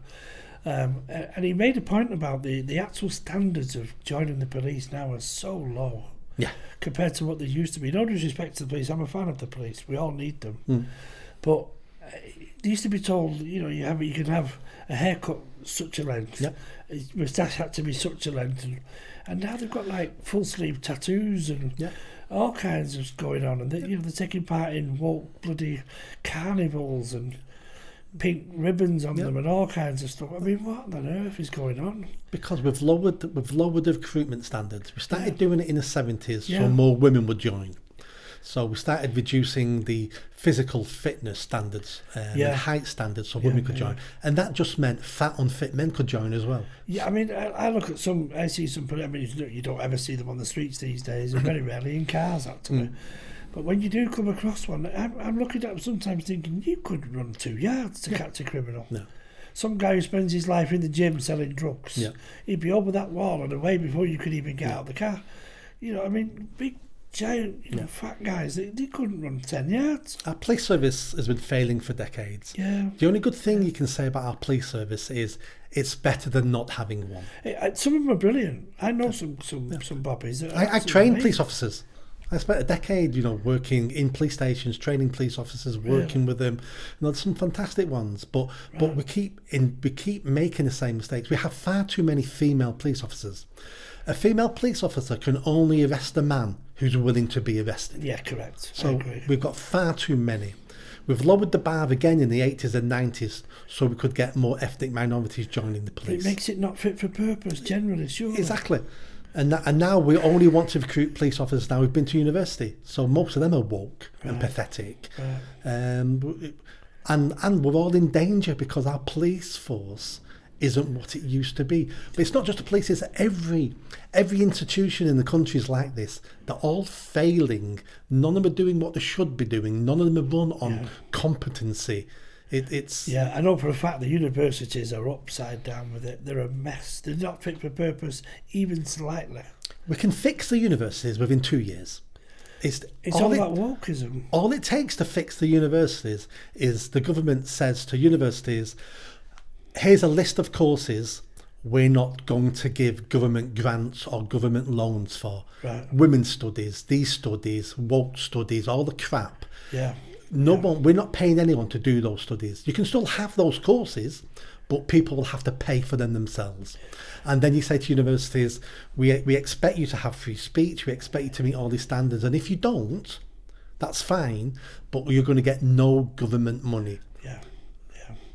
And he made a point about the actual standards of joining the police now are so low. Yeah. Compared to what they used to be. No disrespect to the police, I'm a fan of the police. We all need them. But they used to be told, you can have a haircut such a length. Yep. Moustache had to be such a length, and now they've got like full sleeve tattoos and all kinds of going on. And they're taking part in woke bloody carnivals and pink ribbons on them and all kinds of stuff. I mean, what on earth is going on? Because we've lowered the recruitment standards. We started doing it in the 70s so more women would join. So we started reducing the physical fitness standards and height standards so women could join. And that just meant fat, unfit men could join as well. Yeah, I mean, I see some, I mean, you don't ever see them on the streets these days, and very rarely in cars, actually. But when you do come across one, I'm looking at them sometimes thinking, you could run 2 yards to catch a criminal. No. some guy who spends his life in the gym selling drugs, Yeah. he'd be over that wall and away before you could even get out of the car. You know, I mean, big, giant, fat guys, they couldn't run 10 yards. Our police service has been failing for decades. Yeah. The only good thing you can say about our police service is it's better than not having one. Some of them are brilliant. I know some bobbies. I train police officers. I spent a decade, working in police stations, training police officers, working with them. There's some fantastic ones, but we keep making the same mistakes. We have far too many female police officers. A female police officer can only arrest a man who's willing to be arrested. Yeah, correct. So I agree. we've got far too many. We've lowered the bar again in the 80s and 90s so we could get more ethnic minorities joining the police. It makes it not fit for purpose, generally, sure. Exactly. And now we only want to recruit police officers now who've been to university. So most of them are woke and pathetic. Right. And we're all in danger because our police force isn't what it used to be. But it's not just the police, it's every institution in the country is like this. They're all failing. None of them are doing what they should be doing. None of them are run on competency. It's I know for a fact the universities are upside down with it. They're a mess. They're not fit for purpose, even slightly. We can fix the universities within 2 years. It's all about wokeism. All it takes to fix the universities is the government says to universities, here's a list of courses we're not going to give government grants or government loans for. Right. Women's studies, these studies, woke studies, all the crap. Yeah. We're not paying anyone to do those studies. You can still have those courses, but people will have to pay for them themselves. And then you say to universities, we expect you to have free speech, we expect you to meet all these standards, and if you don't, that's fine, but you're going to get no government money. Yeah.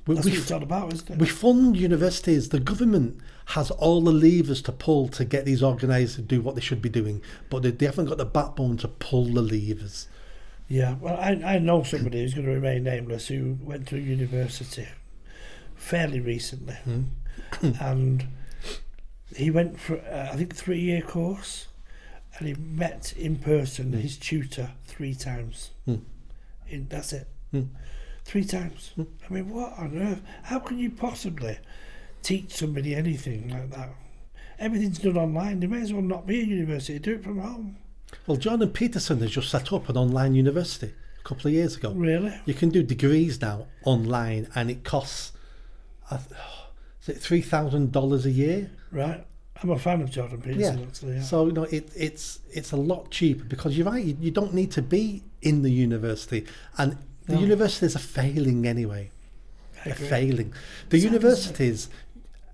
That's what it's all about, isn't it? We fund universities. The government has all the levers to pull to get these organised to do what they should be doing, but they haven't got the backbone to pull the levers. Yeah, well, I know somebody who's going to remain nameless who went to university fairly recently, and he went for I think 3-year course, and he met in person his tutor 3 times. That's it. 3 times. I mean, what on earth? How can you possibly teach somebody anything like that? Everything's done online. They may as well not be at university. Do it from home. Well, Jordan Peterson has just set up an online university a couple of years ago. Really? You can do degrees now online, and it costs, is it $3,000 a year? Right. I'm a fan of Jordan Peterson, actually. Yeah. So it's a lot cheaper because you're right. You don't need to be in the university, and the universities are failing anyway. They're failing. The universities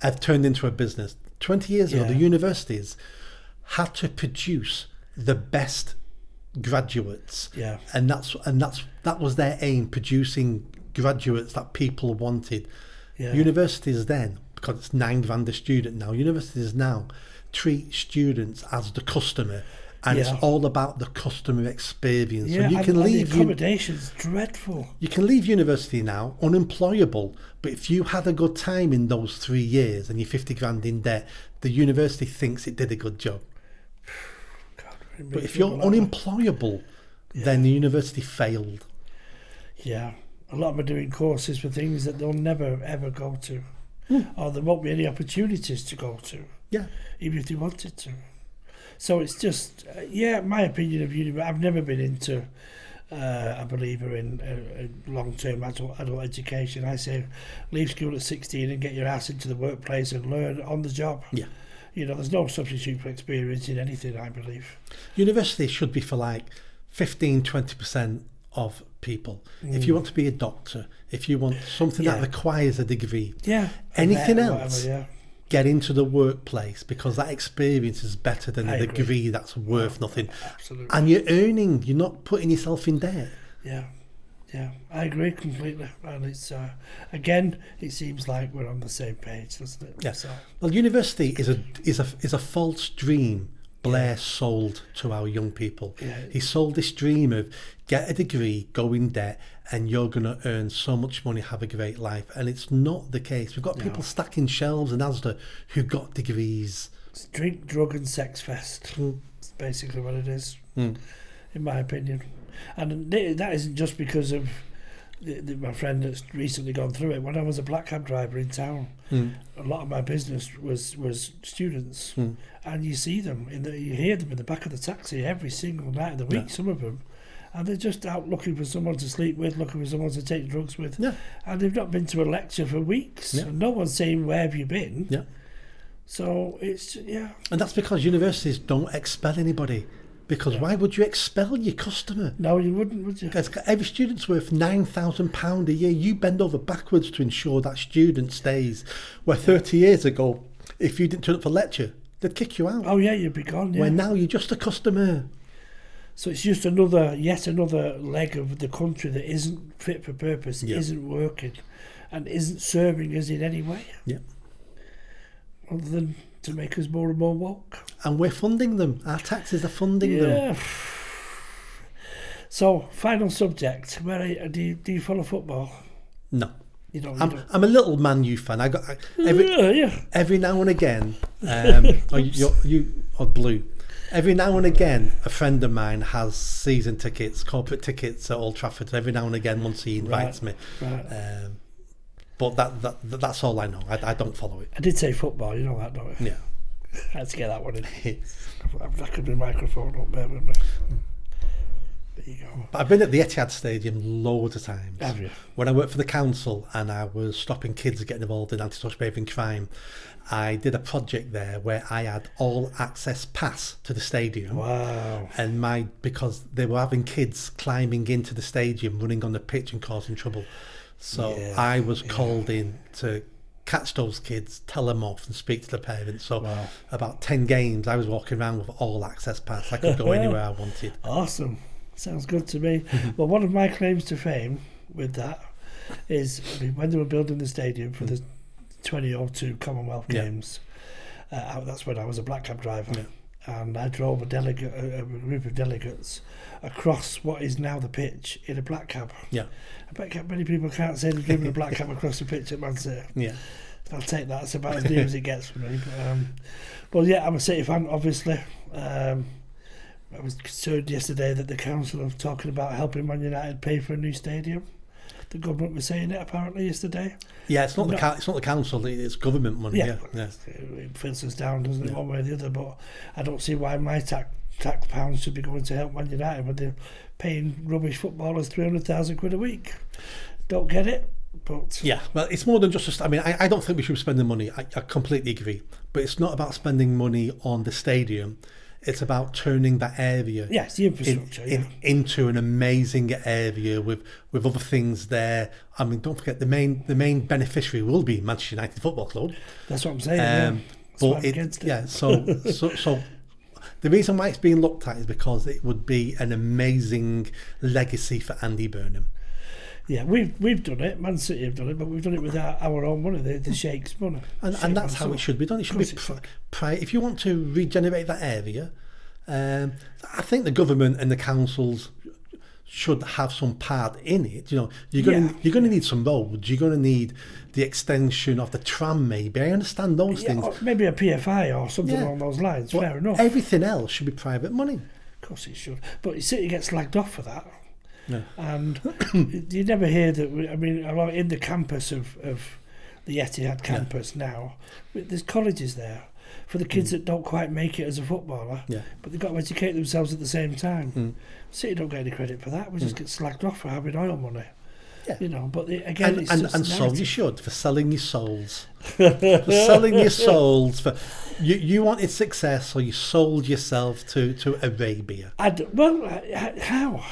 have turned into a business. 20 years ago, the universities had to produce the best graduates, and that was their aim, producing graduates that people wanted. Universities then, because it's $9,000 a student now, universities now treat students as the customer, and it's all about the customer experience. So you can leave the accommodation's dreadful. You can leave university now unemployable, but if you had a good time in those 3 years and you're 50 grand in debt, the university thinks it did a good job. But if you're unemployable, then the university failed. Yeah, a lot of them are doing courses for things that they'll never ever go to, or there won't be any opportunities to go to. Yeah, even if they wanted to. So it's just, my opinion of university. I've never been into a believer in long-term adult education. I say leave school at 16 and get your ass into the workplace and learn on the job. Yeah. There's no substitute for experience in anything, I believe. University should be for like 15-20% of people. If you want to be a doctor, if you want something that requires a degree, anything else, get into the workplace, because that experience is better than a degree that's worth nothing. Absolutely. And you're not putting yourself in debt. Yeah, I agree completely. And it's again, it seems like we're on the same page, doesn't it? Yes. So. Well, university is a false dream Blair sold to our young people. He sold this dream of get a degree, go in debt, and you're going to earn so much money, have a great life. And it's not the case. We've got people stacking shelves in Asda who got degrees. It's drink, drug and sex fest. It's basically what it is, in my opinion. And that isn't just because of my friend that's recently gone through it, when I was a black cab driver in town, a lot of my business was students, and you see them, you hear them in the back of the taxi every single night of the week, some of them, and they're just out looking for someone to sleep with, looking for someone to take drugs with, and they've not been to a lecture for weeks, and no one's saying, where have you been? So it's, and that's because universities don't expel anybody. Because why would you expel your customer? No, you wouldn't, would you? Because every student's worth £9,000 a year. You bend over backwards to ensure that student stays. Where 30 years ago, if you didn't turn up for lecture, they'd kick you out. Oh yeah, you'd be gone. Where now you're just a customer. So it's just yet another leg of the country that isn't fit for purpose, isn't working, and isn't serving us in any way. Other than to make us more and more woke. And we're funding them. Our taxes are funding them. So, final subject. Where do you follow football? No. You don't. I'm a little Man U fan. Every now and again, or Blue. Every now and again, a friend of mine has season tickets, corporate tickets at Old Trafford. Every now and again, once he invites me. Right. But that's all I know. I don't follow it. I did say football, you know that, don't you? Yeah. I had to get that one in. I've got my microphone up there with me. There you go. But I've been at the Etihad Stadium loads of times. Have you? When I worked for the council and I was stopping kids getting involved in anti-social behaviour and crime, I did a project there where I had all access pass to the stadium. Wow. And because they were having kids climbing into the stadium, running on the pitch and causing trouble. So I was called in to catch those kids, tell them off and speak to the parents. So about 10 games I was walking around with all access pass. I could go anywhere I wanted. Awesome. Sounds good to me. Well, one of my claims to fame with that is when they were building the stadium for the 2002 Commonwealth Games, that's when I was a black cab driver. And I drove a group of delegates across what is now the pitch in a black cab. I bet many people can't say they've driven a black cab across the pitch at Man City. I'll take that. It's about as near as it gets for me. But I'm a City fan, obviously. I was concerned yesterday that the council are talking about helping Man United pay for a new stadium. The government was saying it apparently yesterday. It's not the council. It's government money. It filters down, doesn't it, one way or the other? But I don't see why my tax pounds should be going to help Man United when they're paying rubbish footballers £300,000 a week. Don't get it. But well, it's more than just. I don't think we should be spending money. I completely agree. But it's not about spending money on the stadium. It's about turning that area it's the infrastructure, into an amazing area with other things there. I mean, don't forget the main beneficiary will be Manchester United Football Club. That's what I'm saying. But so the reason why it's being looked at is because it would be an amazing legacy for Andy Burnham. Yeah, we've done it. Man City have done it, but we've done it with our own money, the Sheikh's money. And that's how it should be done. It should be if you want to regenerate that area. I think the government and the councils should have some part in it. You're going to need some roads. You're going to need the extension of the tram. Maybe I understand those things. Or maybe a PFI or something along those lines. Fair enough. Everything else should be private money. Of course it should. But City gets slagged off for that. And you never hear that. In the campus of the Etihad campus now, there's colleges there for the kids that don't quite make it as a footballer, but they've got to educate themselves at the same time. City don't get any credit for that. We just get slagged off for having oil money. But again, it's just so you should, for selling your souls. For selling your souls. For you wanted success, so you sold yourself to Arabia. How?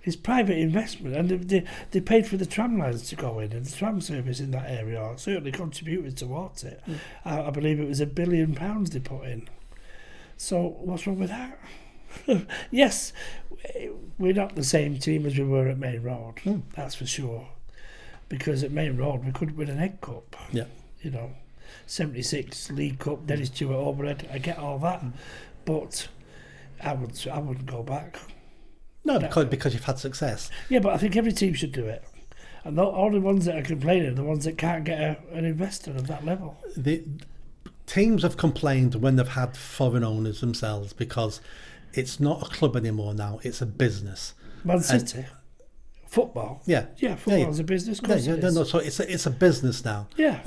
It's private investment, and they paid for the tram lines to go in, and the tram service in that area certainly contributed towards it. I believe it was £1 billion they put in. So what's wrong with that? Yes, we're not the same team as we were at Main Road, that's for sure. Because at Main Road we couldn't win an egg cup. 76 League Cup, Dennis Stewart overhead. I get all that, but I wouldn't go back. No, because you've had success. Yeah, but I think every team should do it. And the only ones that are complaining are the ones that can't get an investor of that level. The teams have complained when they've had foreign owners themselves because it's not a club anymore now, it's a business. Man City? Football? Yeah. Yeah, football is a business. Of course it is. No. So it's a business now. Yeah.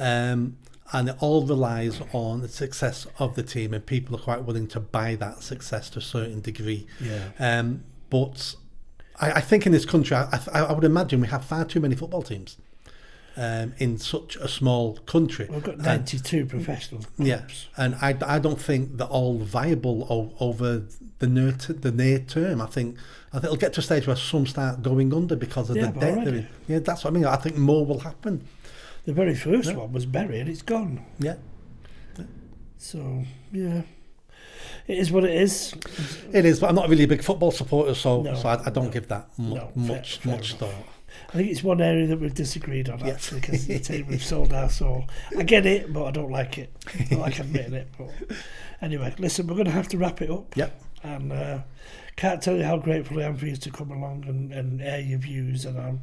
And it all relies on the success of the team, and people are quite willing to buy that success to a certain degree. Yeah. But I think in this country, I would imagine we have far too many football teams in such a small country. We've got 92 professional clubs. Yeah, and I don't think they're all viable over the near term. I think it'll get to a stage where some start going under because of the debt. Already. Yeah, that's what I mean. I think more will happen. The very first one was buried. It's gone. Yeah. So, yeah. It is what it is. It is, but I'm not really a big football supporter, so I don't give that much thought. I think it's one area that we've disagreed on, actually, because the team we've sold our soul. I get it, but I don't like it. I don't like admitting it. But anyway, listen, we're going to have to wrap it up. Yep. And can't tell you how grateful I am for you to come along and air your views, and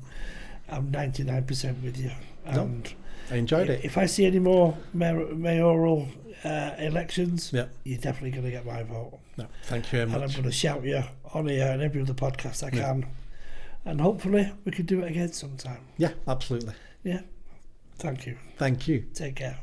I'm 99% with you. And I enjoyed it. If I see any more mayoral elections, you're definitely going to get my vote. No, thank you very much. And I'm going to shout you on here and every other podcast I can. And hopefully we can do it again sometime. Yeah, absolutely. Yeah. Thank you. Thank you. Take care.